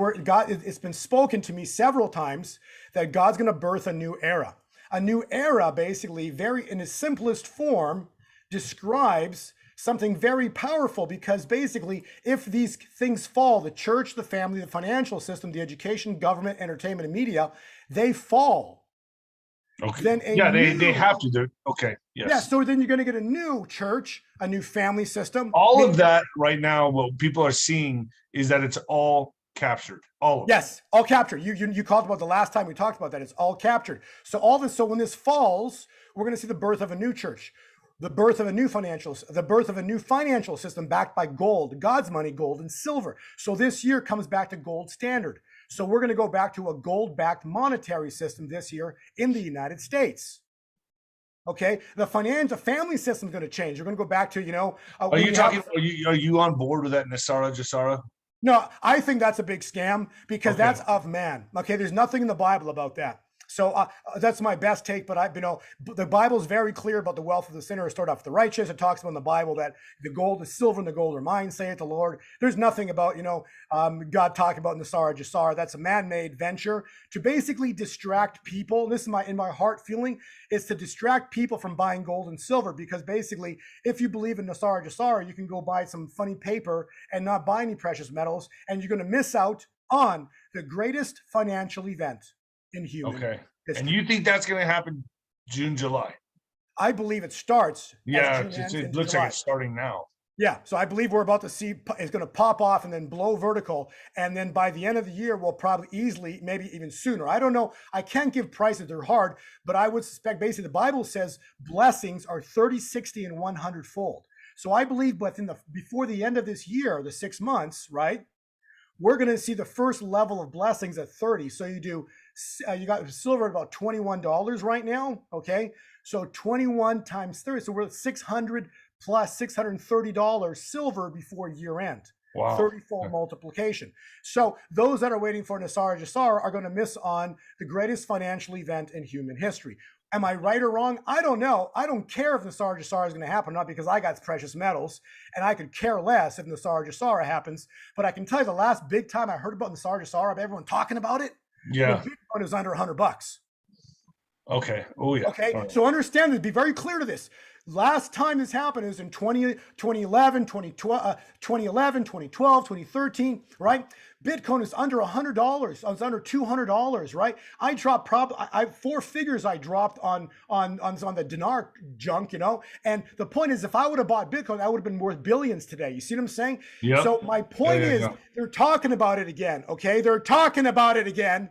it's been spoken to me several times that God's going to birth a new era. A new era, basically, very in its simplest form, describes something very powerful, because basically if these things fall, the church, the family, the financial system, the education, government, entertainment, and media, they fall. Okay. Then they have to. They're okay. Yes. Yeah, so then you're going to get a new church, a new family system. All of that right now, what people are seeing is that it's all captured. All of it. Yes, all captured. You talked about the last time we talked about that. It's all captured. So all this. So when this falls, we're going to see the birth of a new church, the birth of a new financial system backed by gold, God's money, gold and silver. So this year comes back to gold standard. So we're going to go back to a gold-backed monetary system this year in the United States. Okay, the family system is going to change. You're going to go back to, Are you on board with that Nasara Jasara? No, I think that's a big scam, because that's of man. Okay, there's nothing in the Bible about that. So that's my best take. But the Bible is very clear about the wealth of the sinner is stored up for the righteous. It talks about in the Bible that the gold, the silver, and the gold are mine, saith the Lord. There's nothing about God talking about Nasara Jasara. That's a man-made venture to basically distract people. And this is in my heart feeling, is to distract people from buying gold and silver, because basically, if you believe in Nasara Jasara, you can go buy some funny paper and not buy any precious metals, and you're going to miss out on the greatest financial event in human history. And you think that's going to happen June, July? I believe it starts. Yeah, it looks like it's starting now. Yeah, so I believe we're about to see it's going to pop off and then blow vertical, and then by the end of the year, we'll probably easily, maybe even sooner. I don't know. I can't give prices; they're hard, but I would suspect basically the Bible says blessings are 30, 60, and 100 fold. So I believe, before the end of this year, the 6 months, right? We're going to see the first level of blessings at 30. So you got silver at about $21 right now. Okay. So 21 times 30. So we're at 600 plus $630 silver before year end. Wow. 30-fold multiplication. So those that are waiting for Nasara Jasara are going to miss on the greatest financial event in human history. Am I right or wrong? I don't know. I don't care if Nasara Jasara is going to happen, not because I got precious metals, and I could care less if Nasara Jasara happens. But I can tell you the last big time I heard about Nasara Jasara, everyone talking about it, Bitcoin was under $100. Okay. Oh, yeah. Okay. Right. So understand this. Be very clear to this. Last time this happened is in 2011, 2012, 2013, right? Bitcoin is under $100. I was under $200, right? I dropped four figures I dropped on the dinar junk, And the point is, if I would have bought Bitcoin, I would have been worth billions today. You see what I'm saying? Yeah. So my point is, they're talking about it again, okay? They're talking about it again.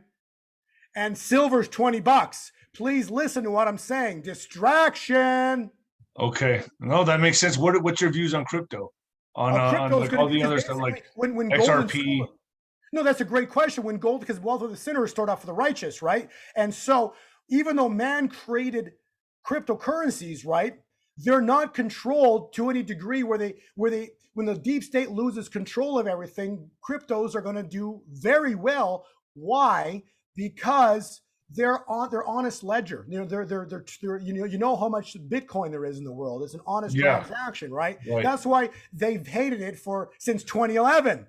And silver's $20. Please listen to what I'm saying. Distraction. Okay. No, that makes sense. What's your views on crypto? On like all the other stuff like when XRP? No, that's a great question. When gold, because wealth of the sinner is stored up for the righteous, right? And so even though man created cryptocurrencies, right, they're not controlled to any degree where when the deep state loses control of everything, cryptos are going to do very well. Why? Because they're honest ledger. They're you know how much Bitcoin there is in the world. It's an honest transaction, right? That's why they've hated it since 2011.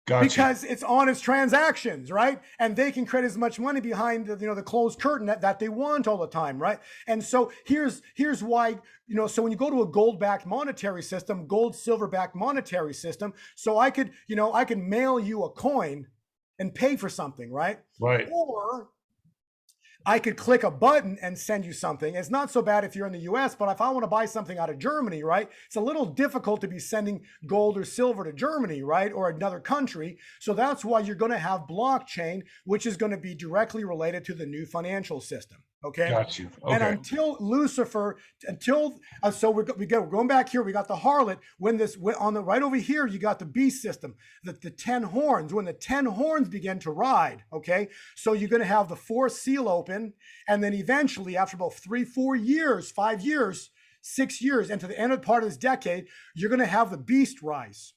Gotcha. Because it's honest transactions, right? And they can create as much money behind the closed curtain that they want all the time, right? And so here's why, so when you go to a gold-backed monetary system, gold silver-backed monetary system, so I could mail you a coin and pay for something, right? Right. Or I could click a button and send you something. It's not so bad if you're in the US, but if I want to buy something out of Germany, right, it's a little difficult to be sending gold or silver to Germany, right, or another country. So that's why you're going to have blockchain, which is going to be directly related to the new financial system. Okay. Got you. Okay. And until Lucifer, so we're going back here. We got the harlot. On the right over here, you got the beast system, the 10 horns. When the 10 horns begin to ride, okay. So you're going to have the fourth seal open, and then eventually, after about 3-4 years, 5 years, 6 years, and to the end of part of this decade, you're going to have the beast rise.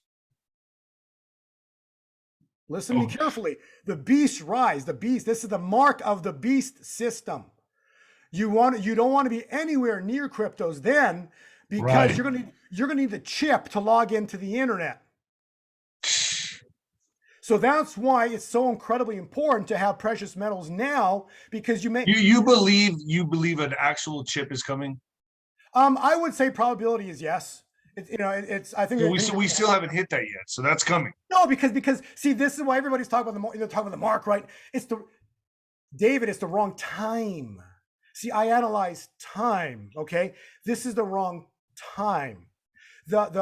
Listen to me carefully. The beast rise. The beast. This is the mark of the beast system. You don't want to be anywhere near cryptos then, because you're gonna need the chip to log into the internet. So that's why it's so incredibly important to have precious metals now, because you believe an actual chip is coming. I would say probability is yes. it's I think So we still haven't hit that yet. So that's coming. no, because see, this is why everybody's talking about the mark. They're talking about the mark, right? It's the David. It's the wrong time. See, I analyze time. Okay, this is the wrong time. The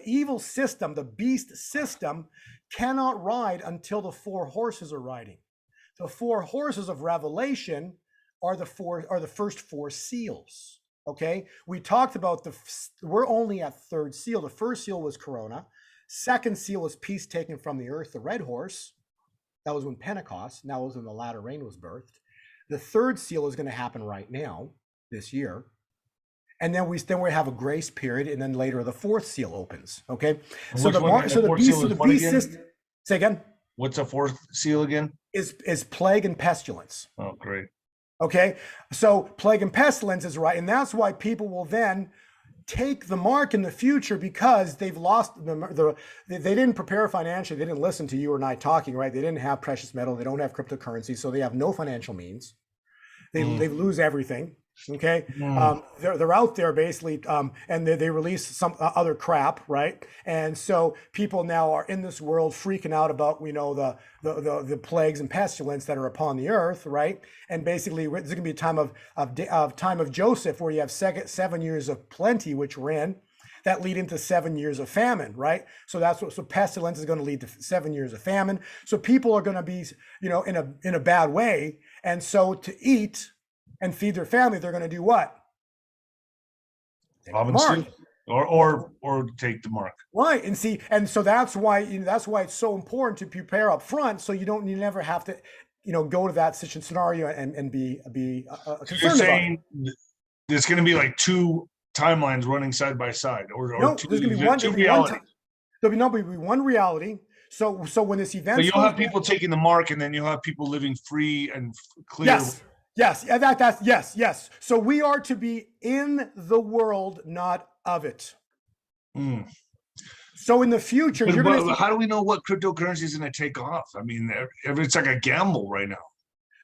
evil system, the beast system, cannot ride until the four horses are riding. The four horses of Revelation are the first four seals. Okay, we talked about we're only at third seal. The first seal was Corona. Second seal was peace taken from the earth, the red horse. That was when Pentecost. Now was when the latter rain was birthed. The third seal is going to happen right now, this year. And then we have a grace period, and then later the fourth seal opens. Okay, so the beast system. Say again. What's a fourth seal again? Is plague and pestilence. Oh, great. Okay, so plague and pestilence is right, and that's why people will then take the mark in the future because they've lost they didn't prepare financially. They didn't listen to you or I talking, right? They didn't have precious metal. They don't have cryptocurrency, so they have no financial means. They lose everything. Okay, they're out there basically, and they release some other crap, right? And so people now are in this world freaking out about the plagues and pestilence that are upon the earth, right? And basically, there's going to be a time of Joseph where you have 7 years of plenty, which ran. That lead into 7 years of famine, right? So pestilence is going to lead to 7 years of famine. So people are going to be, in a bad way, and so to eat and feed their family, they're going to do what? Take the mark. Or take the mark. Right, and so that's why it's so important to prepare up front, so you never have to, go to that scenario and be concerned. You're saying there's going to be like two timelines running side by side, or no, there's going to be two realities. There'll be one reality. So when this event, but you'll have people taking the mark, and then you'll have people living free and clear. Yes, yes. So we are to be in the world, not of it. So in the future, how do we know what cryptocurrency is going to take off? I mean, it's like a gamble right now.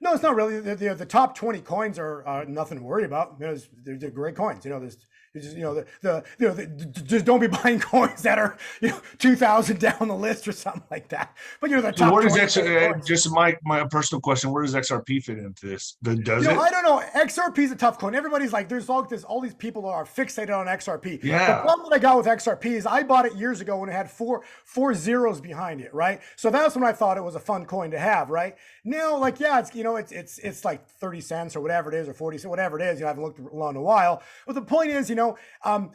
No, it's not really. The top 20 coins are nothing to worry about. They're great coins. Just don't be buying coins that are 2,000 down the list or something like that. But the top. So where does just my personal question? Where does XRP fit into this? Does it? I don't know. XRP is a tough coin. Everybody's like, there's all these people that are fixated on XRP. Yeah. The problem that I got with XRP is I bought it years ago when it had four zeros behind it, right? So that's when I thought it was a fun coin to have, right? Now, it's like 30 cents or whatever it is, or 40 cents, whatever it is. I haven't looked along in a while. But the point is,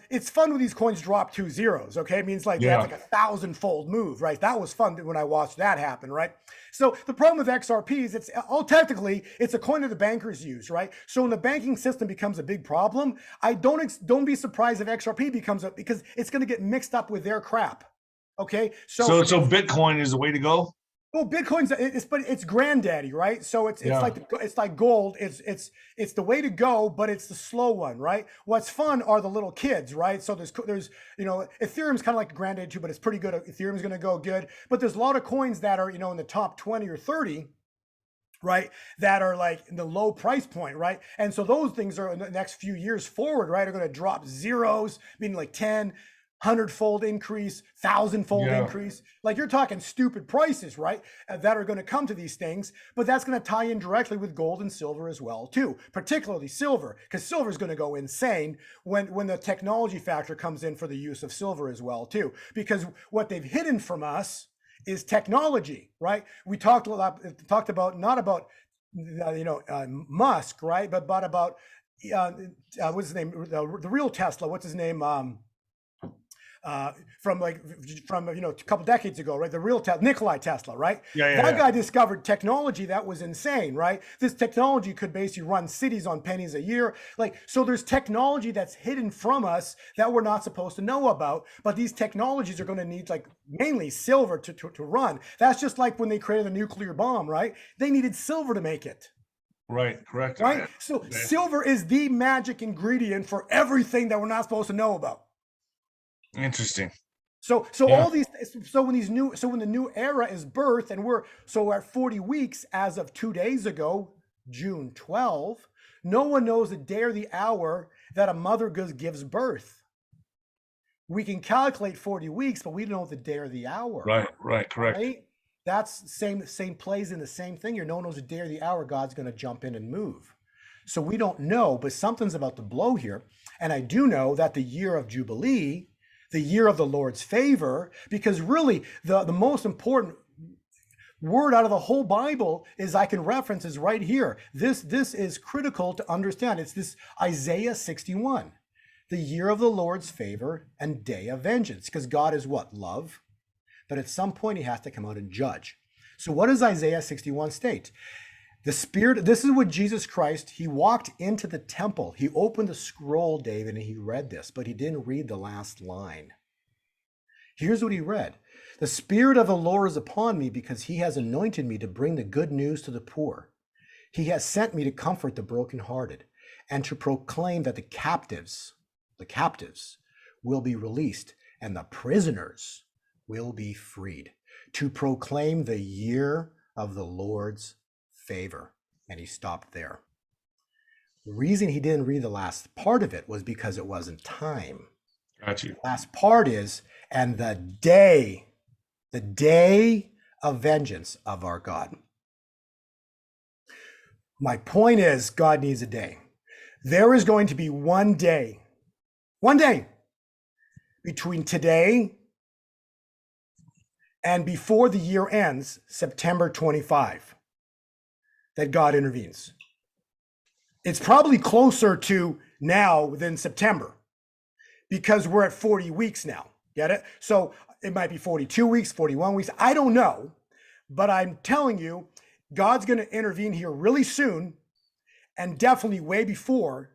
it's fun when these coins drop 2 zeros. Okay, it means they have like 1,000-fold move, right? That was fun when I watched that happen, right? So the problem with XRP is technically it's a coin that the bankers use, right? So when the banking system becomes a big problem, I don't be surprised if XRP because it's going to get mixed up with their crap. Okay, so Bitcoin is the way to go. Well, Bitcoin's it's granddaddy, right? So it's like gold. It's the way to go, but it's the slow one, right? What's fun are the little kids, right? So there's Ethereum's kind of like granddaddy too, but it's pretty good. Ethereum's going to go good, but there's a lot of coins that are in the top 20 or 30, right? That are like in the low price point, right? And so those things are in the next few years forward, right? Are going to drop zeros, meaning like 10. 100-fold increase, 1,000-fold increase. Like you're talking stupid prices, right? That are going to come to these things, but that's going to tie in directly with gold and silver as well, too. Particularly silver, because silver is going to go insane when the technology factor comes in for the use of silver as well, too. Because what they've hidden from us is technology, right? We talked about not about Musk, right? But about what's his name? The real Tesla. What's his name? From a couple decades ago, right? The real Nikola Tesla, right? That guy discovered technology that was insane, right? This technology could basically run cities on pennies a year. So there's technology that's hidden from us that we're not supposed to know about, but these technologies are going to need mainly silver to run. That's just like when they created the nuclear bomb, right? They needed silver to make it. Right, correct. Right? So silver is the magic ingredient for everything that we're not supposed to know about. Interesting. So all these, when the new era is birthed, and we're at 40 weeks as of 2 days ago, June 12, no one knows the day or the hour that a mother gives birth. We can calculate 40 weeks, but we don't know the day or the hour. Right, correct. Right? That's same plays in the same thing. No one knows the day or the hour God's going to jump in and move. So we don't know, but something's about to blow here. And I do know that the year of Jubilee, the year of the Lord's favor, because really the most important word out of the whole Bible is I can reference is right here. This is critical to understand. It's this Isaiah 61, the year of the Lord's favor and day of vengeance, because God is what? Love. But at some point he has to come out and judge. So what does Isaiah 61 state? The Spirit, this is what Jesus Christ, he walked into the temple. He opened the scroll, David, and he read this, but he didn't read the last line. Here's what he read. The Spirit of the Lord is upon me because he has anointed me to bring the good news to the poor. He has sent me to comfort the brokenhearted and to proclaim that the captives will be released and the prisoners will be freed, to proclaim the year of the Lord's favor. And he stopped there. The reason he didn't read the last part of it was because it wasn't time. Got you. The last part is, and the day of vengeance of our God. My point is, God needs a day. There is going to be one day between today and before the year ends, September 25, that God intervenes. It's probably closer to now than September because we're at 40 weeks now. Get it? So it might be 42 weeks, 41 weeks. I don't know, but I'm telling you, God's going to intervene here really soon and definitely way before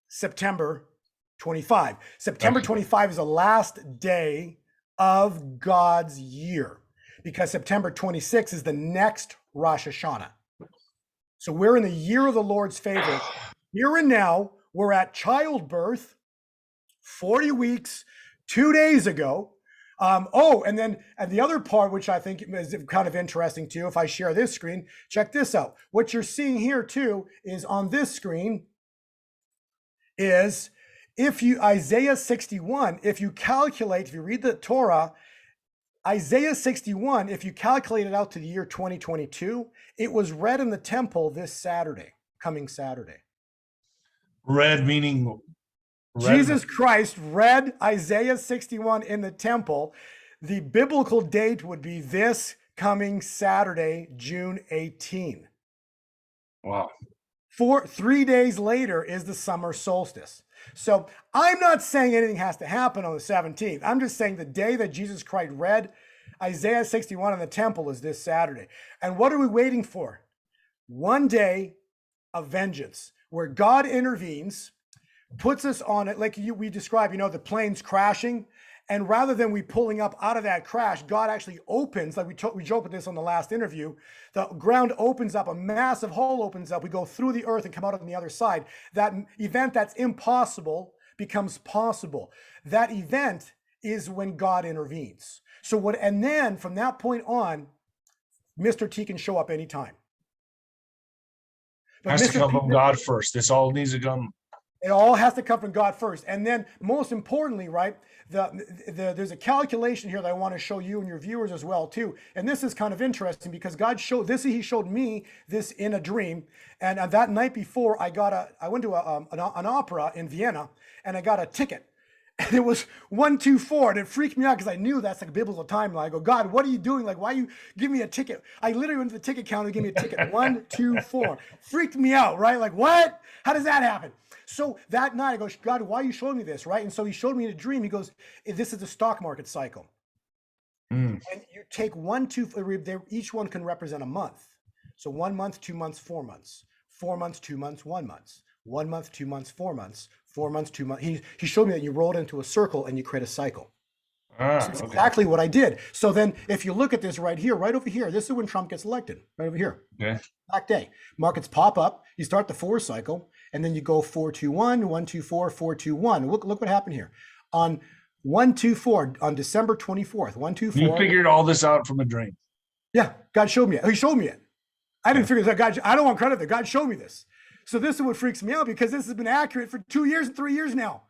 September 25. September 25 is the last day of God's year because September 26 is the next Rosh Hashanah. So we're in the year of the Lord's favor. Here and now, we're at childbirth, 40 weeks, 2 days ago. And the other part, which I think is kind of interesting too, if I share this screen, check this out. What you're seeing here too is on this screen is Isaiah 61, if you read the Torah, Isaiah 61, if you calculate it out to the year 2022, it was read in the temple this Saturday, coming Saturday. Read meaning? Jesus Christ read Isaiah 61 in the temple. The biblical date would be this coming Saturday, June 18. Wow. 3 days later is the summer solstice. So I'm not saying anything has to happen on the 17th. I'm just saying the day that Jesus Christ read Isaiah 61 in the temple is this Saturday. And what are we waiting for? One day of vengeance where God intervenes, puts us on it, like we described, the planes crashing. And rather than we pulling up out of that crash, God actually opens, like we joked with this on the last interview, the ground opens up, a massive hole opens up. We go through the earth and come out on the other side. That event that's impossible becomes possible. That event is when God intervenes. And then from that point on, Mr. T can show up anytime. But has to come from God first. This all needs to come. It all has to come from God first. And then most importantly, right, there's a calculation here that I want to show you and your viewers as well too. And this is kind of interesting because he showed me this in a dream. And that night before I went to an opera in Vienna and I got a ticket. And it was 124, and it freaked me out because I knew that's like a biblical timeline. I go, God, what are you doing? Like, why you give me a ticket? I literally went to the ticket counter and gave me a ticket. 124. Freaked me out, right? Like, what? How does that happen? So that night I go, God, why are you showing me this, right? And so he showed me in a dream. He goes, this is the stock market cycle. And you take each one can represent a month. So 1 month, 2 months, 4 months. 4 months, 2 months, 1 month. 1 month, 2 months, 4 months. 4 months, 2 months. He showed me that you roll it into a circle and you create a cycle. So that's exactly what I did. So then if you look at this right here, right over here, this is when Trump gets elected, right over here. Okay. Back day. Markets pop up. You start the 4 cycle, and then you go 421, 124, 421. Look what happened here. On 124, on December 24th, 124. You figured all this out from a dream. Yeah, God showed me it. He showed me it. I didn't figure this out. God, I don't want credit there. God showed me this. So this is what freaks me out because this has been accurate for 2 years and 3 years now.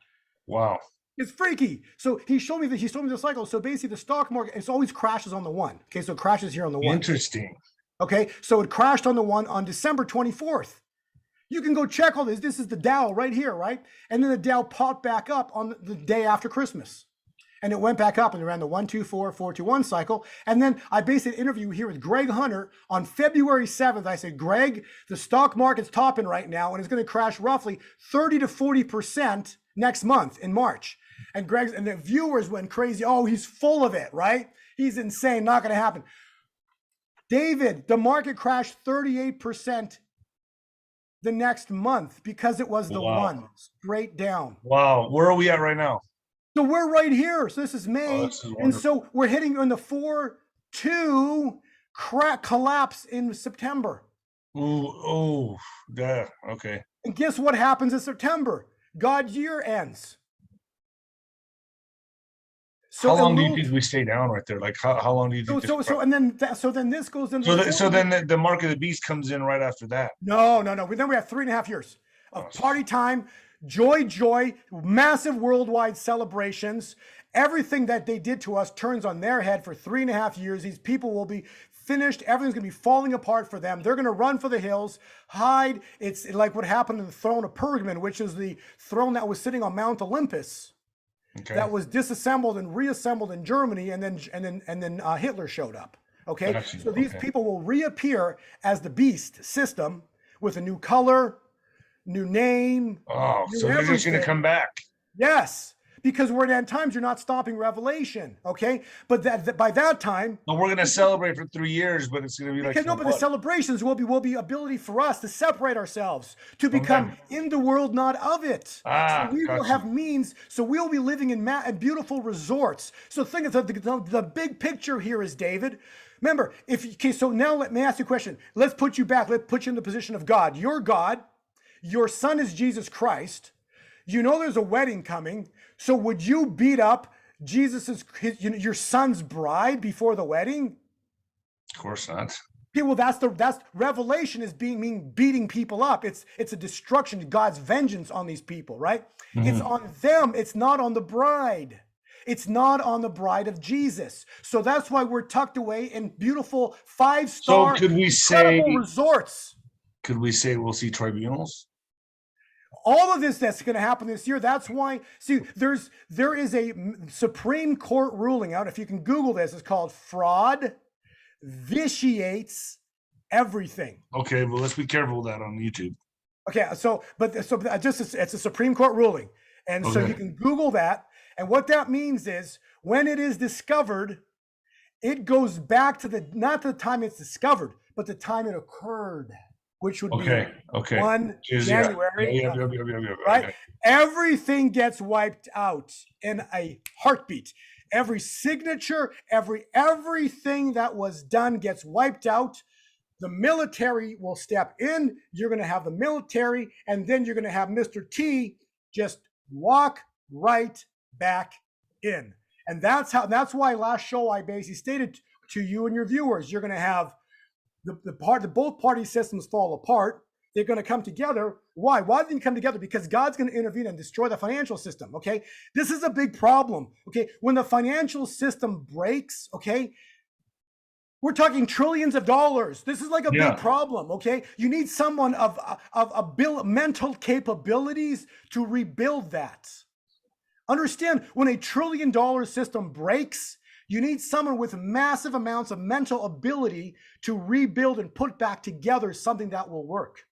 Wow. It's freaky. So he showed me the cycle. So basically the stock market, it always crashes on the one. Okay, so it crashes here on the one. Interesting. Okay, so it crashed on the one on December 24th. You can go check all this. This is the Dow right here, right? And then the Dow popped back up on the day after Christmas. And it went back up and ran the 1, 2, 4, 4, 2, 1 cycle. And then I basically interview here with Greg Hunter on February 7th. I said, Greg, the stock market's topping right now and it's going to crash roughly 30 to 40% next month in March. And Greg's and the viewers went crazy. Oh, he's full of it, right? He's insane. Not going to happen. David, the market crashed 38% the next month because it was the one straight down. Wow. Where are we at right now? So we're right here. So this is May. And so we're hitting on the 4-2 collapse in September. Oh, yeah. Okay. And guess what happens in September? God's year ends. So how long do you think we stay down right there? Like how long do you think? So then this goes into. So then the mark of the beast comes in right after that. No. Then we have 3.5 years of party time, joy, massive worldwide celebrations. Everything that they did to us turns on their head for 3.5 years. These people will be finished. Everything's going to be falling apart for them. They're going to run for the hills, hide. It's like what happened in the throne of Pergamon, which is the throne that was sitting on Mount Olympus. Okay. That was disassembled and reassembled in Germany, and then Hitler showed up. Okay, so these people will reappear as the beast system with a new color, new name. Oh, so they're just going to come back. Yes, because we're in end times. You're not stopping Revelation. Okay, but by that time, but we're going to celebrate for 3 years. But it's going to be like but the celebrations will be ability for us to separate ourselves, to become in the world, not of it. So we will have means. So we'll be living in beautiful resorts. So think of the big picture here is, David. Remember, so now let me ask you a question. Let's put you back. Let's put you in the position of God. You're God. Your son is Jesus Christ. You know there's a wedding coming. So would you beat up your son's bride before the wedding? Of course not. Okay, well, that's Revelation is beating people up. It's a destruction, God's vengeance on these people, right? Mm-hmm. It's on them. It's not on the bride. It's not on the bride of Jesus. So that's why we're tucked away in beautiful 5-star resorts. Could we say we'll see tribunals? All of this that's going to happen this year. That's why, see, there is a Supreme Court ruling out. If you can Google this, it's called Fraud Vitiates Everything. Okay, well, let's be careful with that on YouTube. Okay, it's a Supreme Court ruling. And so you can Google that. And what that means is when it is discovered, it goes back to not the time it's discovered, but the time it occurred. Which would be 1 January, right? Okay. Everything gets wiped out in a heartbeat. Every signature, everything that was done gets wiped out. The military will step in. You're going to have the military, and then you're going to have Mr. T just walk right back in. And that's why last show I basically stated to you and your viewers, you're going to have both party systems fall apart. They're going to come together. Why? Why did they come together? Because God's going to intervene and destroy the financial system. Okay, this is a big problem. Okay, when the financial system breaks, okay, we're talking trillions of dollars. This is like a big problem. Okay, you need someone of mental capabilities to rebuild that. Understand, when $1 trillion system breaks, you need someone with massive amounts of mental ability to rebuild and put back together something that will work.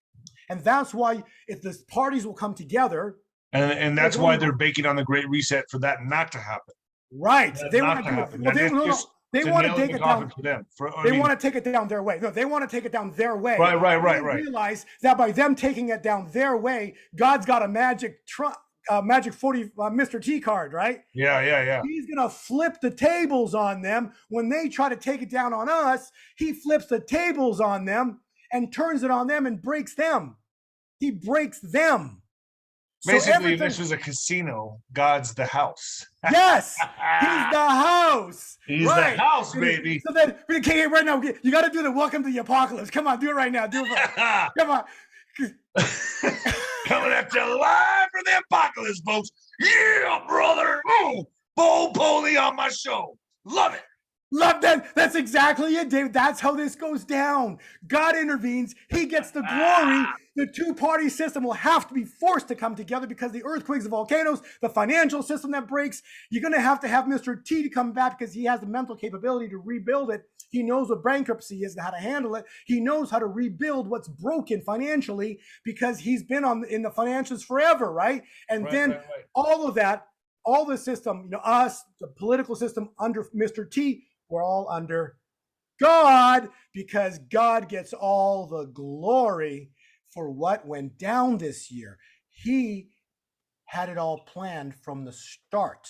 And that's why if the parties will come together. And that's why they're baking on the Great Reset for that not to happen. Right. They want to take it down. They want to take it down their way. No, they want to take it down their way. Right. Realize that by them taking it down their way, God's got a magic 40 Mr. T card, right? Yeah. He's gonna flip the tables on them when they try to take it down on us. He flips the tables on them and turns it on them and breaks them. He breaks them. Basically, if this was a casino, God's the house. Yes, he's the house. He's the house, baby. So then, okay, right now, you got to do the Welcome to the Apocalypse. Come on, do it right now. Do it. Come on. Coming at you live for the apocalypse, folks. Yeah, brother. Oh, Bo Polny on my show. Love it. Love that. That's exactly it, David. That's how this goes down. God intervenes. He gets the glory. The two-party system will have to be forced to come together because the earthquakes, the volcanoes, the financial system that breaks. You're going to have Mr. T to come back because he has the mental capability to rebuild it. He knows what bankruptcy is and how to handle it. He knows how to rebuild what's broken financially because he's been in the financials forever, right? And then all of that, all the system, us, the political system under Mr. T, we're all under God because God gets all the glory for what went down this year. He had it all planned from the start.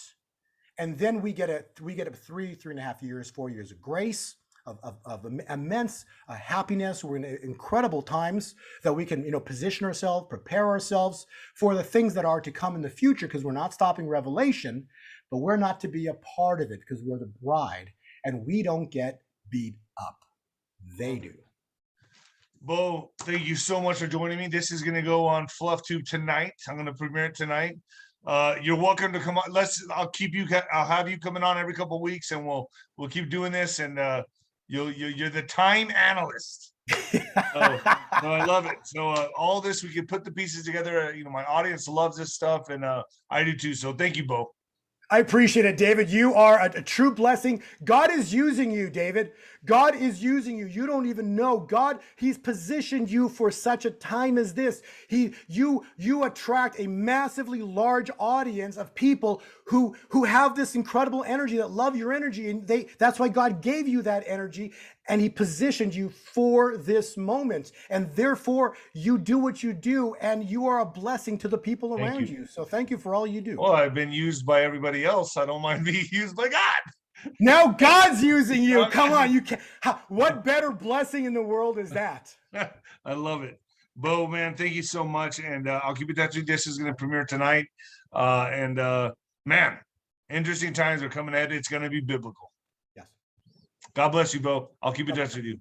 And then we get a 3.5 years, 4 years of grace, of immense happiness. We're in incredible times that we can, position ourselves, prepare ourselves for the things that are to come in the future because we're not stopping revelation, but we're not to be a part of it because we're the bride. And we don't get beat up. They do. Bo, thank you so much for joining me. This is going to go on FluffTube tonight. I'm going to premiere it tonight. You're welcome to come on. I'll have you coming on every couple of weeks, and we'll keep doing this. And you're the time analyst. So I love it. So all this, we can put the pieces together. My audience loves this stuff, and I do too. So thank you, Bo. I appreciate it, David. You are a true blessing. God is using you, David. God is using you. You don't even know. God, he's positioned you for such a time as this. You attract a massively large audience of people who have this incredible energy, that love your energy. And that's why God gave you that energy. And he positioned you for this moment. And therefore, you do what you do, and you are a blessing to the people around you. So thank you for all you do. Well, I've been used by everybody else. I don't mind being used by God. Now God's using you. Come on. You can't. What better blessing in the world is that? I love it. Bo, man, thank you so much. And I'll keep in touch with you. This is going to premiere tonight. Man, interesting times are coming ahead. It's going to be biblical. Yes. God bless you, Bo. I'll keep in touch with you.